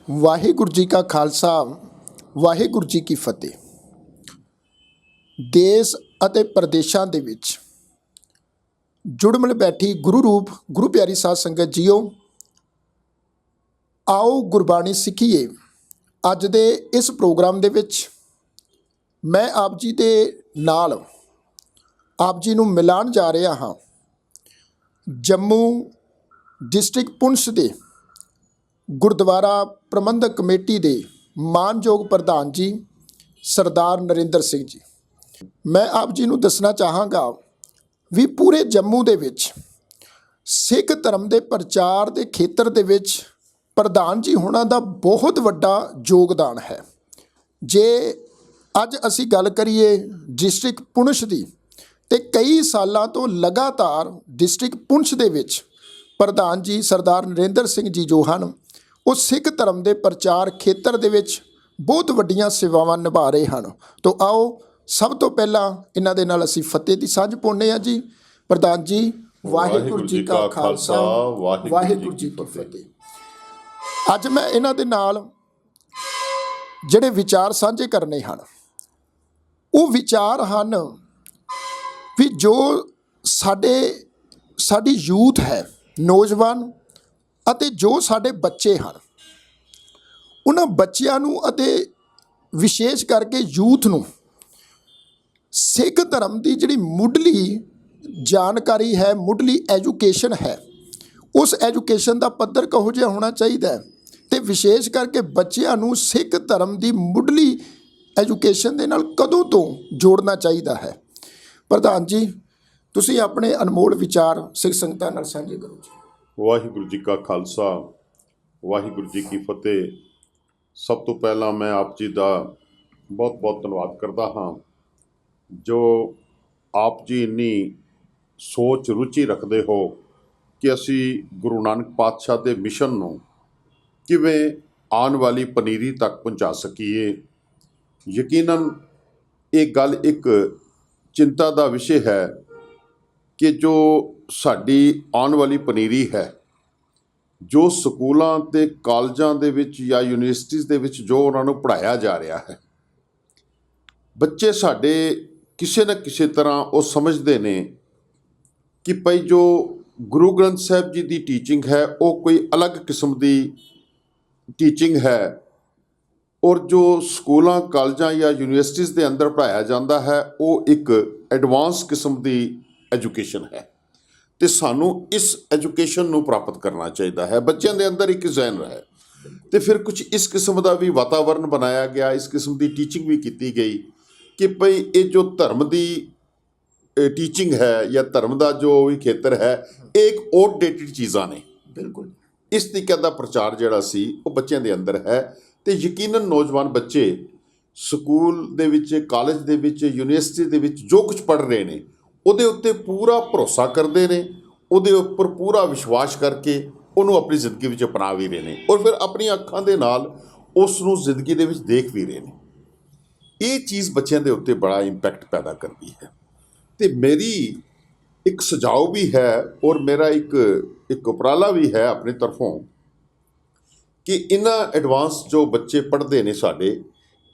ਵਾਹਿਗੁਰੂ ਜੀ ਕਾ ਖਾਲਸਾ ਵਾਹਿਗੁਰੂ ਜੀ ਕੀ ਫਤਿਹ। ਦੇਸ਼ ਅਤੇ ਪ੍ਰਦੇਸ਼ਾਂ ਦੇ ਵਿੱਚ ਜੁੜ ਮਿਲ ਬੈਠੀ ਗੁਰੂ ਰੂਪ ਗੁਰੂ ਪਿਆਰੀ ਸਾਧ ਸੰਗਤ ਜੀਓ, ਆਓ ਗੁਰਬਾਣੀ ਸਿੱਖੀਏ। ਅੱਜ ਦੇ ਇਸ ਪ੍ਰੋਗਰਾਮ ਦੇ ਵਿੱਚ ਮੈਂ ਆਪ ਜੀ ਦੇ ਨਾਲ ਆਪ ਜੀ ਨੂੰ ਮਿਲਾਉਣ ਜਾ ਰਿਹਾ ਹਾਂ ਜੰਮੂ ਡਿਸਟ੍ਰਿਕਟ ਪੁੰਛ ਦੇ ਗੁਰਦੁਆਰਾ ਪ੍ਰਬੰਧਕ ਕਮੇਟੀ ਦੇ ਮਾਨਯੋਗ ਪ੍ਰਧਾਨ ਜੀ ਸਰਦਾਰ ਨਰਿੰਦਰ ਸਿੰਘ ਜੀ। ਮੈਂ ਆਪ ਜੀ ਨੂੰ ਦੱਸਣਾ ਚਾਹਾਂਗਾ ਵੀ ਪੂਰੇ ਜੰਮੂ ਦੇ ਵਿੱਚ ਸਿੱਖ ਧਰਮ ਦੇ ਪ੍ਰਚਾਰ ਦੇ ਖੇਤਰ ਦੇ ਵਿੱਚ ਪ੍ਰਧਾਨ ਜੀ ਹੋਣਾ ਦਾ ਬਹੁਤ ਵੱਡਾ ਯੋਗਦਾਨ ਹੈ। ਜੇ ਅੱਜ ਅਸੀਂ ਗੱਲ ਕਰੀਏ ਡਿਸਟ੍ਰਿਕਟ ਪੁੰਛ ਦੀ, ਤੇ ਕਈ ਸਾਲਾਂ ਤੋਂ ਲਗਾਤਾਰ ਡਿਸਟ੍ਰਿਕਟ ਪੁੰਛ ਦੇ ਵਿੱਚ ਪ੍ਰਧਾਨ ਜੀ ਸਰਦਾਰ ਨਰਿੰਦਰ ਸਿੰਘ ਜੀ ਜੋ ਹਨ ਉਹ ਸਿੱਖ ਧਰਮ ਦੇ ਪ੍ਰਚਾਰ ਖੇਤਰ ਦੇ ਵਿੱਚ ਬਹੁਤ ਵੱਡੀਆਂ ਸੇਵਾਵਾਂ ਨਿਭਾ ਰਹੇ ਹਨ। ਤਾਂ ਆਓ ਸਭ ਤੋਂ ਪਹਿਲਾਂ ਇਹਨਾਂ ਦੇ ਨਾਲ ਅਸੀਂ ਫਤਿਹ ਦੀ ਸਾਂਝ ਪਾਉਂਦੇ ਹਾਂ ਜੀ। ਪ੍ਰਧਾਨ ਜੀ, ਵਾਹਿਗੁਰੂ ਜੀ ਕਾ ਖਾਲਸਾ ਵਾਹਿਗੁਰੂ ਜੀ ਕੀ ਫਤਿਹ। ਅੱਜ ਮੈਂ ਇਹਨਾਂ ਦੇ ਨਾਲ ਜਿਹੜੇ ਵਿਚਾਰ ਸਾਂਝੇ ਕਰਨੇ ਹਨ, ਉਹ ਵਿਚਾਰ ਹਨ ਵੀ ਜੋ ਸਾਡੀ ਯੂਥ ਹੈ, ਨੌਜਵਾਨ ਅਤੇ ਜੋ ਸਾਡੇ ਬੱਚੇ ਹਨ, ਉਹਨਾਂ ਬੱਚਿਆਂ ਨੂੰ ਅਤੇ ਵਿਸ਼ੇਸ਼ ਕਰਕੇ ਯੂਥ ਨੂੰ ਸਿੱਖ ਧਰਮ ਦੀ ਜਿਹੜੀ ਮੁੱਢਲੀ ਜਾਣਕਾਰੀ ਹੈ, ਮੁੱਢਲੀ ਐਜੂਕੇਸ਼ਨ ਹੈ, ਉਸ ਐਜੂਕੇਸ਼ਨ ਦਾ ਪੱਧਰ ਕਿਹੋ ਜਿਹਾ ਹੋਣਾ ਚਾਹੀਦਾ ਹੈ, ਅਤੇ ਵਿਸ਼ੇਸ਼ ਕਰਕੇ ਬੱਚਿਆਂ ਨੂੰ ਸਿੱਖ ਧਰਮ ਦੀ ਮੁੱਢਲੀ ਐਜੂਕੇਸ਼ਨ ਦੇ ਨਾਲ ਕਦੋਂ ਤੋਂ ਜੋੜਨਾ ਚਾਹੀਦਾ ਹੈ। ਪ੍ਰਧਾਨ ਜੀ, ਤੁਸੀਂ ਆਪਣੇ ਅਨਮੋਲ ਵਿਚਾਰ ਸਿੱਖ ਸੰਗਤਾਂ ਨਾਲ ਸਾਂਝੇ ਕਰੋ ਜੀ। ਵਾਹਿਗੁਰੂ ਜੀ ਕਾ ਖਾਲਸਾ ਵਾਹਿਗੁਰੂ ਜੀ ਕੀ ਫਤਿਹ। ਸਭ ਤੋਂ ਪਹਿਲਾਂ ਮੈਂ ਆਪ ਜੀ ਦਾ ਬਹੁਤ ਬਹੁਤ ਧੰਨਵਾਦ ਕਰਦਾ ਹਾਂ ਜੋ ਆਪ ਜੀ ਇੰਨੀ ਸੋਚ ਰੁਚੀ ਰੱਖਦੇ ਹੋ ਕਿ ਅਸੀਂ ਗੁਰੂ ਨਾਨਕ ਪਾਤਸ਼ਾਹ ਦੇ ਮਿਸ਼ਨ ਨੂੰ ਕਿਵੇਂ ਆਉਣ ਵਾਲੀ ਪਨੀਰੀ ਤੱਕ ਪਹੁੰਚਾ ਸਕੀਏ। ਯਕੀਨਨ ਇਹ ਗੱਲ ਇੱਕ ਚਿੰਤਾ ਦਾ ਵਿਸ਼ੇ ਹੈ ਕਿ ਜੋ ਸਾਡੀ ਆਉਣ ਵਾਲੀ ਪਨੀਰੀ ਹੈ, ਜੋ ਸਕੂਲਾਂ ਅਤੇ ਕਾਲਜਾਂ ਦੇ ਵਿੱਚ ਜਾਂ ਯੂਨੀਵਰਸਿਟੀਜ਼ ਦੇ ਵਿੱਚ ਜੋ ਉਹਨਾਂ ਨੂੰ ਪੜ੍ਹਾਇਆ ਜਾ ਰਿਹਾ ਹੈ, ਬੱਚੇ ਸਾਡੇ ਕਿਸੇ ਨਾ ਕਿਸੇ ਤਰ੍ਹਾਂ ਉਹ ਸਮਝਦੇ ਨੇ ਕਿ ਭਈ ਜੋ ਗੁਰੂ ਗ੍ਰੰਥ ਸਾਹਿਬ ਜੀ ਦੀ ਟੀਚਿੰਗ ਹੈ ਉਹ ਕੋਈ ਅਲੱਗ ਕਿਸਮ ਦੀ ਟੀਚਿੰਗ ਹੈ, ਔਰ ਜੋ ਸਕੂਲਾਂ ਕਾਲਜਾਂ ਜਾਂ ਯੂਨੀਵਰਸਿਟੀਜ਼ ਦੇ ਅੰਦਰ ਪੜ੍ਹਾਇਆ ਜਾਂਦਾ ਹੈ ਉਹ ਇੱਕ ਐਡਵਾਂਸ ਕਿਸਮ ਦੀ ਐਜੂਕੇਸ਼ਨ ਹੈ। ਅਤੇ ਸਾਨੂੰ ਇਸ ਐਜੂਕੇਸ਼ਨ ਨੂੰ ਪ੍ਰਾਪਤ ਕਰਨਾ ਚਾਹੀਦਾ ਹੈ। ਬੱਚਿਆਂ ਦੇ ਅੰਦਰ ਇੱਕ ਜ਼ਹਿਨ ਹੈ ਅਤੇ ਫਿਰ ਕੁਝ ਇਸ ਕਿਸਮ ਦਾ ਵੀ ਵਾਤਾਵਰਨ ਬਣਾਇਆ ਗਿਆ, ਇਸ ਕਿਸਮ ਦੀ ਟੀਚਿੰਗ ਵੀ ਕੀਤੀ ਗਈ ਕਿ ਭਈ ਇਹ ਜੋ ਧਰਮ ਦੀ ਟੀਚਿੰਗ ਹੈ ਜਾਂ ਧਰਮ ਦਾ ਜੋ ਵੀ ਖੇਤਰ ਹੈ, ਇਹ ਇੱਕ ਆਊਟਡੇਟਿਡ ਚੀਜ਼ਾਂ ਨੇ। ਬਿਲਕੁਲ ਇਸ ਤਰੀਕੇ ਦਾ ਪ੍ਰਚਾਰ ਜਿਹੜਾ ਸੀ ਉਹ ਬੱਚਿਆਂ ਦੇ ਅੰਦਰ ਹੈ, ਅਤੇ ਯਕੀਨਨ ਨੌਜਵਾਨ ਬੱਚੇ ਸਕੂਲ ਦੇ ਵਿੱਚ, ਕਾਲਜ ਦੇ ਵਿੱਚ, ਯੂਨੀਵਰਸਿਟੀ ਦੇ ਵਿੱਚ ਜੋ ਕੁਝ ਪੜ੍ਹ ਰਹੇ ਨੇ ਉਹਦੇ ਉੱਤੇ ਪੂਰਾ ਭਰੋਸਾ ਕਰਦੇ ਨੇ, ਉਹਦੇ ਉੱਪਰ ਪੂਰਾ ਵਿਸ਼ਵਾਸ ਕਰਕੇ ਉਹਨੂੰ ਆਪਣੀ ਜ਼ਿੰਦਗੀ ਵਿੱਚ ਅਪਣਾ ਵੀ ਰਹੇ ਨੇ, ਔਰ ਫਿਰ ਆਪਣੀਆਂ ਅੱਖਾਂ ਦੇ ਨਾਲ ਉਸ ਨੂੰ ਜ਼ਿੰਦਗੀ ਦੇ ਵਿੱਚ ਦੇਖ ਵੀ ਰਹੇ ਨੇ। ਇਹ ਚੀਜ਼ ਬੱਚਿਆਂ ਦੇ ਉੱਤੇ ਬੜਾ ਇੰਪੈਕਟ ਪੈਦਾ ਕਰਦੀ ਹੈ। ਅਤੇ ਮੇਰੀ ਇੱਕ ਸੁਝਾਅ ਵੀ ਹੈ ਔਰ ਮੇਰਾ ਇੱਕ ਉਪਰਾਲਾ ਵੀ ਹੈ ਆਪਣੀ ਤਰਫੋਂ ਕਿ ਇਹਨਾਂ ਐਡਵਾਂਸ ਜੋ ਬੱਚੇ ਪੜ੍ਹਦੇ ਨੇ ਸਾਡੇ,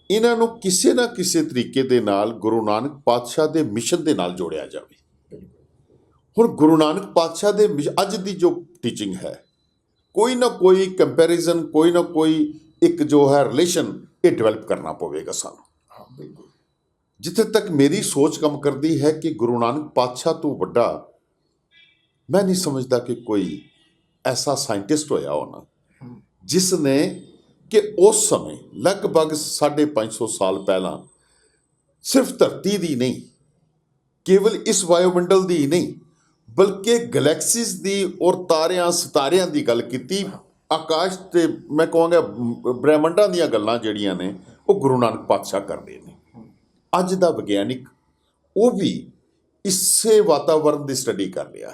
ਇਹਨਾਂ ਨੂੰ ਕਿਸੇ ਨਾ ਕਿਸੇ ਤਰੀਕੇ ਦੇ ਨਾਲ ਗੁਰੂ ਨਾਨਕ ਪਾਤਸ਼ਾਹ ਦੇ ਮਿਸ਼ਨ ਦੇ ਨਾਲ ਜੋੜਿਆ ਜਾਵੇ। ਹੁਣ ਗੁਰੂ ਨਾਨਕ ਪਾਤਸ਼ਾਹ ਦੇ ਅੱਜ ਦੀ ਜੋ ਟੀਚਿੰਗ ਹੈ, ਕੋਈ ਨਾ ਕੋਈ ਕੰਪੈਰੀਜ਼ਨ, ਕੋਈ ਨਾ ਕੋਈ ਇੱਕ ਜੋ ਹੈ ਰਿਲੇਸ਼ਨ ਇਹ ਡਿਵੈਲਪ ਕਰਨਾ ਪਵੇਗਾ ਸਾਨੂੰ। ਹਾਂ, ਬਿਲਕੁਲ। ਜਿੱਥੇ ਤੱਕ ਮੇਰੀ ਸੋਚ ਕੰਮ ਕਰਦੀ ਹੈ ਕਿ ਗੁਰੂ ਨਾਨਕ ਪਾਤਸ਼ਾਹ ਤੋਂ ਵੱਡਾ ਮੈਂ ਨਹੀਂ ਸਮਝਦਾ ਕਿ ਕੋਈ ਐਸਾ ਸਾਇੰਟਿਸਟ ਹੋਇਆ ਹੋਣਾ ਜਿਸ ਨੇ ਕਿ ਉਸ ਸਮੇਂ ਲਗਭਗ 550 ਸਾਲ ਪਹਿਲਾਂ ਸਿਰਫ ਧਰਤੀ ਦੀ ਨਹੀਂ, ਕੇਵਲ ਇਸ ਵਾਯੂਮੰਡਲ ਦੀ ਨਹੀਂ, ਬਲਕਿ ਗਲੈਕਸੀਜ਼ ਦੀ ਔਰ ਸਿਤਾਰਿਆਂ ਦੀ ਗੱਲ ਕੀਤੀ। ਆਕਾਸ਼ ਤੇ ਮੈਂ ਕਹਾਂਗਾ ਬ੍ਰਹਿਮੰਡਾਂ ਦੀਆਂ ਗੱਲਾਂ ਜਿਹੜੀਆਂ ਨੇ ਉਹ ਗੁਰੂ ਨਾਨਕ ਪਾਤਸ਼ਾਹ ਕਰਦੇ ਨੇ। ਅੱਜ ਦਾ ਵਿਗਿਆਨਿਕ ਉਹ ਵੀ ਇਸੇ ਵਾਤਾਵਰਨ ਦੀ ਸਟੱਡੀ ਕਰ ਰਿਹਾ।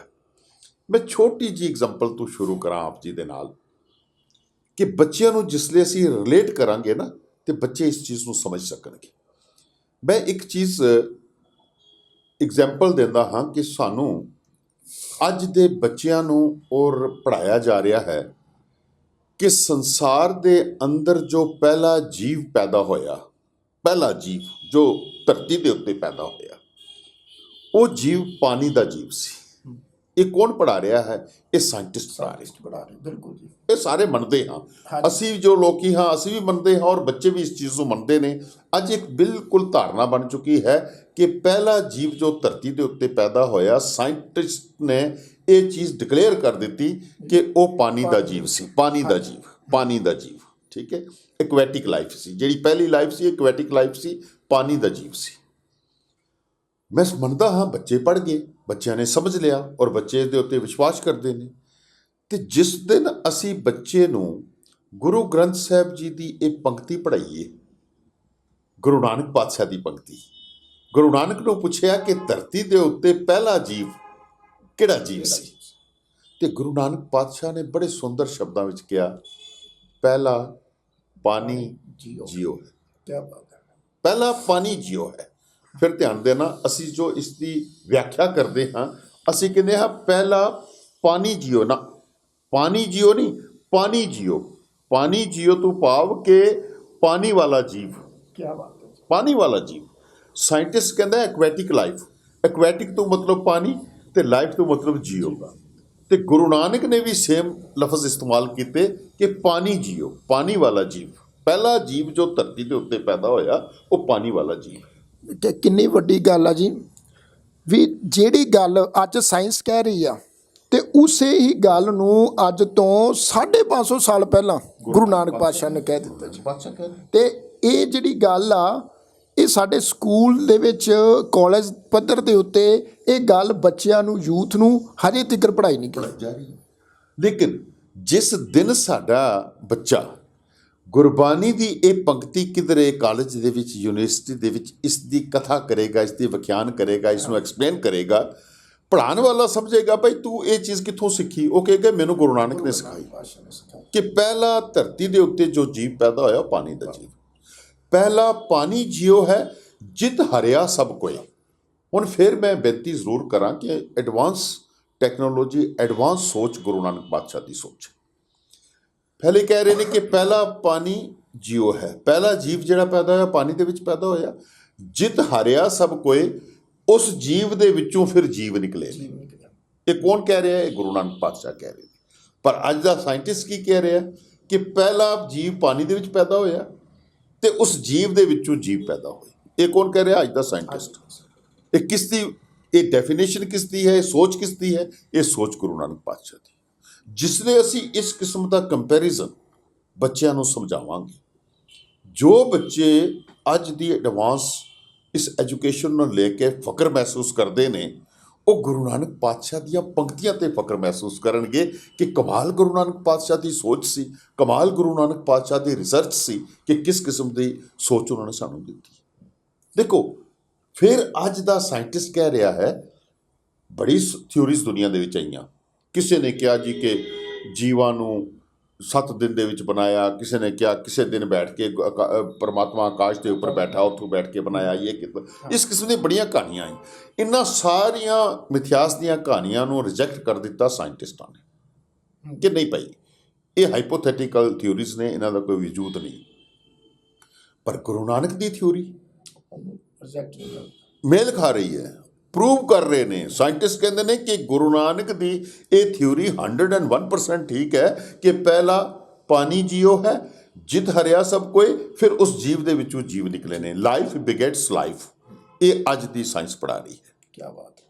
ਮੈਂ ਛੋਟੀ ਜਿਹੀ ਐਗਜ਼ਾਮਪਲ ਤੋਂ ਸ਼ੁਰੂ ਕਰਾਂ ਆਪ ਜੀ ਦੇ ਨਾਲ ਕਿ ਬੱਚਿਆਂ ਨੂੰ ਜਿਸ ਲਈ ਅਸੀਂ ਰਿਲੇਟ ਕਰਾਂਗੇ ਨਾ, ਤੇ ਬੱਚੇ ਇਸ ਚੀਜ਼ ਨੂੰ ਸਮਝ ਸਕਣਗੇ। ਮੈਂ ਇੱਕ ਚੀਜ਼ ਐਗਜ਼ਾਮਪਲ ਦਿੰਦਾ ਹਾਂ ਕਿ ਸਾਨੂੰ ਅੱਜ ਦੇ ਬੱਚਿਆਂ ਨੂੰ ਔਰ ਪੜ੍ਹਾਇਆ ਜਾ ਰਿਹਾ ਹੈ ਕਿ ਸੰਸਾਰ ਦੇ ਅੰਦਰ ਜੋ ਪਹਿਲਾ ਜੀਵ ਪੈਦਾ ਹੋਇਆ, ਪਹਿਲਾ ਜੀਵ ਜੋ ਧਰਤੀ ਦੇ ਉੱਤੇ ਪੈਦਾ ਹੋਇਆ, ਉਹ ਜੀਵ ਪਾਣੀ ਦਾ ਜੀਵ ਸੀ। ਇਹ ਕੌਣ ਪੜ੍ਹਾ ਰਿਹਾ ਹੈ? ਇਹ ਸਾਇੰਟਿਸਟ ਪੜ੍ਹਾ ਰਹੇ। ਬਿਲਕੁਲ ਜੀ। ਇਹ ਸਾਰੇ ਮੰਨਦੇ ਹਾਂ, ਅਸੀਂ ਜੋ ਲੋਕੀ ਹਾਂ ਅਸੀਂ ਵੀ ਮੰਨਦੇ ਹਾਂ, ਔਰ ਬੱਚੇ ਵੀ ਇਸ ਚੀਜ਼ ਨੂੰ ਮੰਨਦੇ ਨੇ। ਅੱਜ ਇੱਕ ਬਿਲਕੁਲ ਧਾਰਨਾ ਬਣ ਚੁੱਕੀ ਹੈ ਕਿ ਪਹਿਲਾ ਜੀਵ ਜੋ ਧਰਤੀ ਦੇ ਉੱਤੇ ਪੈਦਾ ਹੋਇਆ, ਸਾਇੰਟਿਸਟ ਨੇ ਇਹ ਚੀਜ਼ ਡਿਕਲੇਅਰ ਕਰ ਦਿੱਤੀ ਕਿ ਉਹ ਪਾਣੀ ਦਾ ਜੀਵ ਸੀ। ਪਾਣੀ ਦਾ ਜੀਵ, ਪਾਣੀ ਦਾ ਜੀਵ, ਠੀਕ ਹੈ। ਇਕਵੈਟਿਕ ਲਾਈਫ ਸੀ, ਜਿਹੜੀ ਪਹਿਲੀ ਲਾਈਫ ਸੀ ਇਕਵੈਟਿਕ ਲਾਈਫ ਸੀ, ਪਾਣੀ ਦਾ ਜੀਵ ਸੀ। ਮੈਂ ਮੰਨਦਾ ਹਾਂ ਬੱਚੇ ਪੜ੍ਹ ਗਏ, ਬੱਚਿਆਂ ਨੇ ਸਮਝ ਲਿਆ ਔਰ ਬੱਚੇ ਦੇ ਉੱਤੇ ਵਿਸ਼ਵਾਸ ਕਰਦੇ ਨੇ। ਤੇ ਜਿਸ ਦਿਨ ਅਸੀਂ ਬੱਚੇ ਨੂੰ ਗੁਰੂ ਗ੍ਰੰਥ ਸਾਹਿਬ ਜੀ ਦੀ ਇਹ ਪੰਕਤੀ ਪੜ੍ਹਾਈਏ, ਗੁਰੂ ਨਾਨਕ ਪਾਤਸ਼ਾਹ ਦੀ ਪੰਕਤੀ, ਗੁਰੂ ਨਾਨਕ ਨੂੰ ਪੁੱਛਿਆ ਕਿ ਧਰਤੀ ਦੇ ਉੱਤੇ ਪਹਿਲਾ ਜੀਵ ਕਿਹੜਾ ਜੀਵ ਸੀ, ਤੇ ਗੁਰੂ ਨਾਨਕ ਪਾਤਸ਼ਾਹ ਨੇ ਬੜੇ ਸੁੰਦਰ ਸ਼ਬਦਾਂ ਵਿੱਚ ਕਿਹਾ, ਪਹਿਲਾ ਪਾਣੀ ਜੀਓ ਹੈ। ਕੀ ਬਾਤ ਹੈ। ਪਹਿਲਾ ਪਾਣੀ ਜੀਓ ਹੈ। ਫਿਰ ਧਿਆਨ ਦੇਣਾ, ਅਸੀਂ ਜੋ ਇਸ ਦੀ ਵਿਆਖਿਆ ਕਰਦੇ ਹਾਂ, ਅਸੀਂ ਕਹਿੰਦੇ ਹਾਂ ਪਹਿਲਾ ਪਾਣੀ ਜੀਓ, ਨਾ ਪਾਣੀ ਜੀਓ ਨਹੀਂ, ਪਾਣੀ ਜੀਓ। ਪਾਣੀ ਜੀਓ ਤੋਂ ਭਾਵ ਕਿ ਪਾਣੀ ਵਾਲਾ ਜੀਵ। ਕੀ ਬਾਤ ਹੈ। ਪਾਣੀ ਵਾਲਾ ਜੀਵ। ਸਾਇੰਟਿਸਟ ਕਹਿੰਦਾ ਐਕਵੈਟਿਕ ਲਾਈਫ। ਐਕਵੈਟਿਕ ਤੋਂ ਮਤਲਬ ਪਾਣੀ ਤੇ ਲਾਈਫ ਤੋਂ ਮਤਲਬ ਜੀਓ। ਤੇ ਗੁਰੂ ਨਾਨਕ ਨੇ ਵੀ ਸੇਮ ਲਫ਼ਜ਼ ਇਸਤੇਮਾਲ ਕੀਤੇ ਕਿ ਪਾਣੀ ਜੀਓ, ਪਾਣੀ ਵਾਲਾ ਜੀਵ। ਪਹਿਲਾ ਜੀਵ ਜੋ ਧਰਤੀ ਦੇ ਉੱਤੇ ਪੈਦਾ ਹੋਇਆ ਉਹ ਪਾਣੀ ਵਾਲਾ ਜੀਵ। ਕਿ ਕਿੰਨੀ ਵੱਡੀ ਗੱਲ ਆ ਜੀ, ਵੀ ਜਿਹੜੀ ਗੱਲ ਅੱਜ ਸਾਇੰਸ ਕਹਿ ਰਹੀ ਆ ਤੇ ਉਸੇ ਹੀ ਗੱਲ ਨੂੰ ਅੱਜ ਤੋਂ 550 ਸਾਲ ਪਹਿਲਾਂ ਗੁਰੂ ਨਾਨਕ ਪਾਤਸ਼ਾਹ ਨੇ ਕਹਿ ਦਿੱਤਾ ਜੀ। ਤੇ ਇਹ ਜਿਹੜੀ ਗੱਲ ਆ, ਇਹ ਸਾਡੇ ਸਕੂਲ ਦੇ ਵਿੱਚ, ਕਾਲਜ ਪੱਧਰ ਦੇ ਉੱਤੇ ਇਹ ਗੱਲ ਬੱਚਿਆਂ ਨੂੰ, ਯੂਥ ਨੂੰ ਹਜੇ ਤੱਕ ਪੜ੍ਹਾਈ ਨਹੀਂ ਕੀਤੀ ਜਾ ਰਹੀ। ਲੇਕਿਨ ਜਿਸ ਦਿਨ ਸਾਡਾ ਬੱਚਾ ਗੁਰਬਾਣੀ ਦੀ ਇਹ ਪੰਕਤੀ ਕਿਧਰੇ ਕਾਲਜ ਦੇ ਵਿੱਚ, ਯੂਨੀਵਰਸਿਟੀ ਦੇ ਵਿੱਚ ਇਸ ਦੀ ਕਥਾ ਕਰੇਗਾ, ਇਸ ਦੀ ਵਿਖਿਆਨ ਕਰੇਗਾ, ਇਸ ਨੂੰ ਐਕਸਪਲੇਨ ਕਰੇਗਾ, ਪੜ੍ਹਾਉਣ ਵਾਲਾ ਸਮਝੇਗਾ ਭਾਈ ਤੂੰ ਇਹ ਚੀਜ਼ ਕਿੱਥੋਂ ਸਿੱਖੀ? ਉਹ ਕਹੇਗਾ ਮੈਨੂੰ ਗੁਰੂ ਨਾਨਕ ਨੇ ਸਿਖਾਈ ਕਿ ਪਹਿਲਾ ਧਰਤੀ ਦੇ ਉੱਤੇ ਜੋ ਜੀਵ ਪੈਦਾ ਹੋਇਆ ਉਹ ਪਾਣੀ ਦਾ ਜੀਵ। ਪਹਿਲਾ ਪਾਣੀ ਜੀਓ ਹੈ, ਜਿਤ ਹਰਿਆ ਸਭ ਕੋਏ। ਹੁਣ ਫਿਰ ਮੈਂ ਬੇਨਤੀ ਜ਼ਰੂਰ ਕਰਾਂ ਕਿ ਐਡਵਾਂਸ ਟੈਕਨੋਲੋਜੀ, ਐਡਵਾਂਸ ਸੋਚ ਗੁਰੂ ਨਾਨਕ ਪਾਤਸ਼ਾਹ ਦੀ ਸੋਚ। ਪਹਿਲੇ ਕਹਿ ਰਹੇ ਨੇ ਕਿ ਪਹਿਲਾ ਪਾਣੀ ਜੀਓ ਹੈ, ਪਹਿਲਾ ਜੀਵ ਜਿਹੜਾ ਪੈਦਾ ਹੋਇਆ ਪਾਣੀ ਦੇ ਵਿੱਚ ਪੈਦਾ ਹੋਇਆ। ਜਿਤ ਹਾਰਿਆ ਸਭ ਕੋਏ, ਉਸ ਜੀਵ ਦੇ ਵਿੱਚੋਂ ਫਿਰ ਜੀਵ ਨਿਕਲੇ ਨੇ। ਇਹ ਕੌਣ ਕਹਿ ਰਿਹਾ ਹੈ? ਇਹ ਗੁਰੂ ਨਾਨਕ ਪਾਤਸ਼ਾਹ ਕਹਿ ਰਹੇ ਨੇ। ਪਰ ਅੱਜ ਦਾ ਸਾਇੰਟਿਸਟ ਕੀ ਕਹਿ ਰਿਹਾ ਕਿ ਪਹਿਲਾ ਜੀਵ ਪਾਣੀ ਦੇ ਵਿੱਚ ਪੈਦਾ ਹੋਇਆ ਤੇ ਉਸ ਜੀਵ ਦੇ ਵਿੱਚੋਂ ਜੀਵ ਪੈਦਾ ਹੋਏ। ਇਹ ਕੌਣ ਕਹਿ ਰਿਹਾ? ਅੱਜ ਦਾ ਸਾਇੰਟਿਸਟ। ਇਹ ਕਿਸ ਦੀ, ਇਹ ਡੈਫੀਨੇਸ਼ਨ ਕਿਸ ਦੀ ਹੈ? ਇਹ ਸੋਚ ਕਿਸ ਦੀ ਹੈ? ਇਹ ਸੋਚ ਗੁਰੂ ਨਾਨਕ ਪਾਤਸ਼ਾਹ ਦੀ। ਜਿਸ ਲਈ ਅਸੀਂ ਇਸ ਕਿਸਮ ਦਾ ਕੰਪੈਰੀਜ਼ਨ ਬੱਚਿਆਂ ਨੂੰ ਸਮਝਾਵਾਂਗੇ। ਜੋ ਬੱਚੇ ਅੱਜ ਦੀ ਐਡਵਾਂਸ ਇਸ ਐਜੂਕੇਸ਼ਨ ਨੂੰ ਲੈ ਕੇ ਫਕਰ ਮਹਿਸੂਸ ਕਰਦੇ ਨੇ, ਉਹ ਗੁਰੂ ਨਾਨਕ ਪਾਤਸ਼ਾਹ ਦੀਆਂ ਪੰਕਤੀਆਂ 'ਤੇ ਫਕਰ ਮਹਿਸੂਸ ਕਰਨਗੇ ਕਿ ਕਮਾਲ ਗੁਰੂ ਨਾਨਕ ਪਾਤਸ਼ਾਹ ਦੀ ਸੋਚ ਸੀ, ਕਮਾਲ ਗੁਰੂ ਨਾਨਕ ਪਾਤਸ਼ਾਹ ਦੀ ਰਿਸਰਚ ਸੀ ਕਿ ਕਿਸ ਕਿਸਮ ਦੀ ਸੋਚ ਉਹਨਾਂ ਨੇ ਸਾਨੂੰ ਦਿੱਤੀ। ਦੇਖੋ, ਫਿਰ ਅੱਜ ਦਾ ਸਾਇੰਟਿਸਟ ਕਹਿ ਰਿਹਾ ਹੈ, ਬੜੀ ਥਿਊਰੀਜ਼ ਦੁਨੀਆ ਦੇ ਵਿੱਚ ਆਈਆਂ। ਕਿਸੇ ਨੇ ਕਿਹਾ ਜੀ ਕਿ ਜੀਵਾਂ ਨੂੰ 7 ਦਿਨ ਦੇ ਵਿੱਚ ਬਣਾਇਆ, ਕਿਸੇ ਨੇ ਕਿਹਾ ਕਿਸੇ ਦਿਨ ਬੈਠ ਕੇ ਪਰਮਾਤਮਾ ਆਕਾਸ਼ ਦੇ ਉੱਪਰ ਬੈਠਾ, ਉੱਥੋਂ ਬੈਠ ਕੇ ਬਣਾਇਆ, ਇਹ ਕੀਤਾ। ਇਸ ਕਿਸਮ ਦੀਆਂ ਬੜੀਆਂ ਕਹਾਣੀਆਂ ਆਈਆਂ। ਇਹਨਾਂ ਸਾਰੀਆਂ ਮਿਥਿਆਸ ਦੀਆਂ ਕਹਾਣੀਆਂ ਨੂੰ ਰਿਜੈਕਟ ਕਰ ਦਿੱਤਾ ਸਾਇੰਟਿਸਟਾਂ ਨੇ ਕਿ ਨਹੀਂ ਭਾਈ, ਇਹ ਹਾਈਪੋਥੈਟੀਕਲ ਥਿਊਰੀਜ਼ ਨੇ, ਇਹਨਾਂ ਦਾ ਕੋਈ ਵਜੂਦ ਨਹੀਂ। ਪਰ ਗੁਰੂ ਨਾਨਕ ਦੀ ਥਿਊਰੀ ਮੇਲ ਖਾ ਰਹੀ ਹੈ, ਪ੍ਰੂਵ ਕਰ ਰਹੇ ਨੇ। ਸਾਇੰਟਿਸਟ ਕਹਿੰਦੇ ਨੇ ਕਿ ਗੁਰੂ ਨਾਨਕ ਦੀ ਇਹ ਥਿਊਰੀ 101% ਠੀਕ ਹੈ ਕਿ ਪਹਿਲਾ ਪਾਣੀ ਜੀਓ ਹੈ, ਜਿਤ ਹਰਿਆ ਸਭ ਕੋਏ, ਫਿਰ ਉਸ ਜੀਵ ਦੇ ਵਿੱਚੋਂ ਜੀਵ ਨਿਕਲੇ ਨੇ। ਲਾਈਫ ਬਿਗੇਟਸ ਲਾਈਫ, ਇਹ ਅੱਜ ਦੀ ਸਾਇੰਸ ਪੜ੍ਹਾ ਰਹੀ ਹੈ। ਕੀ ਬਾਤ ਹੈ।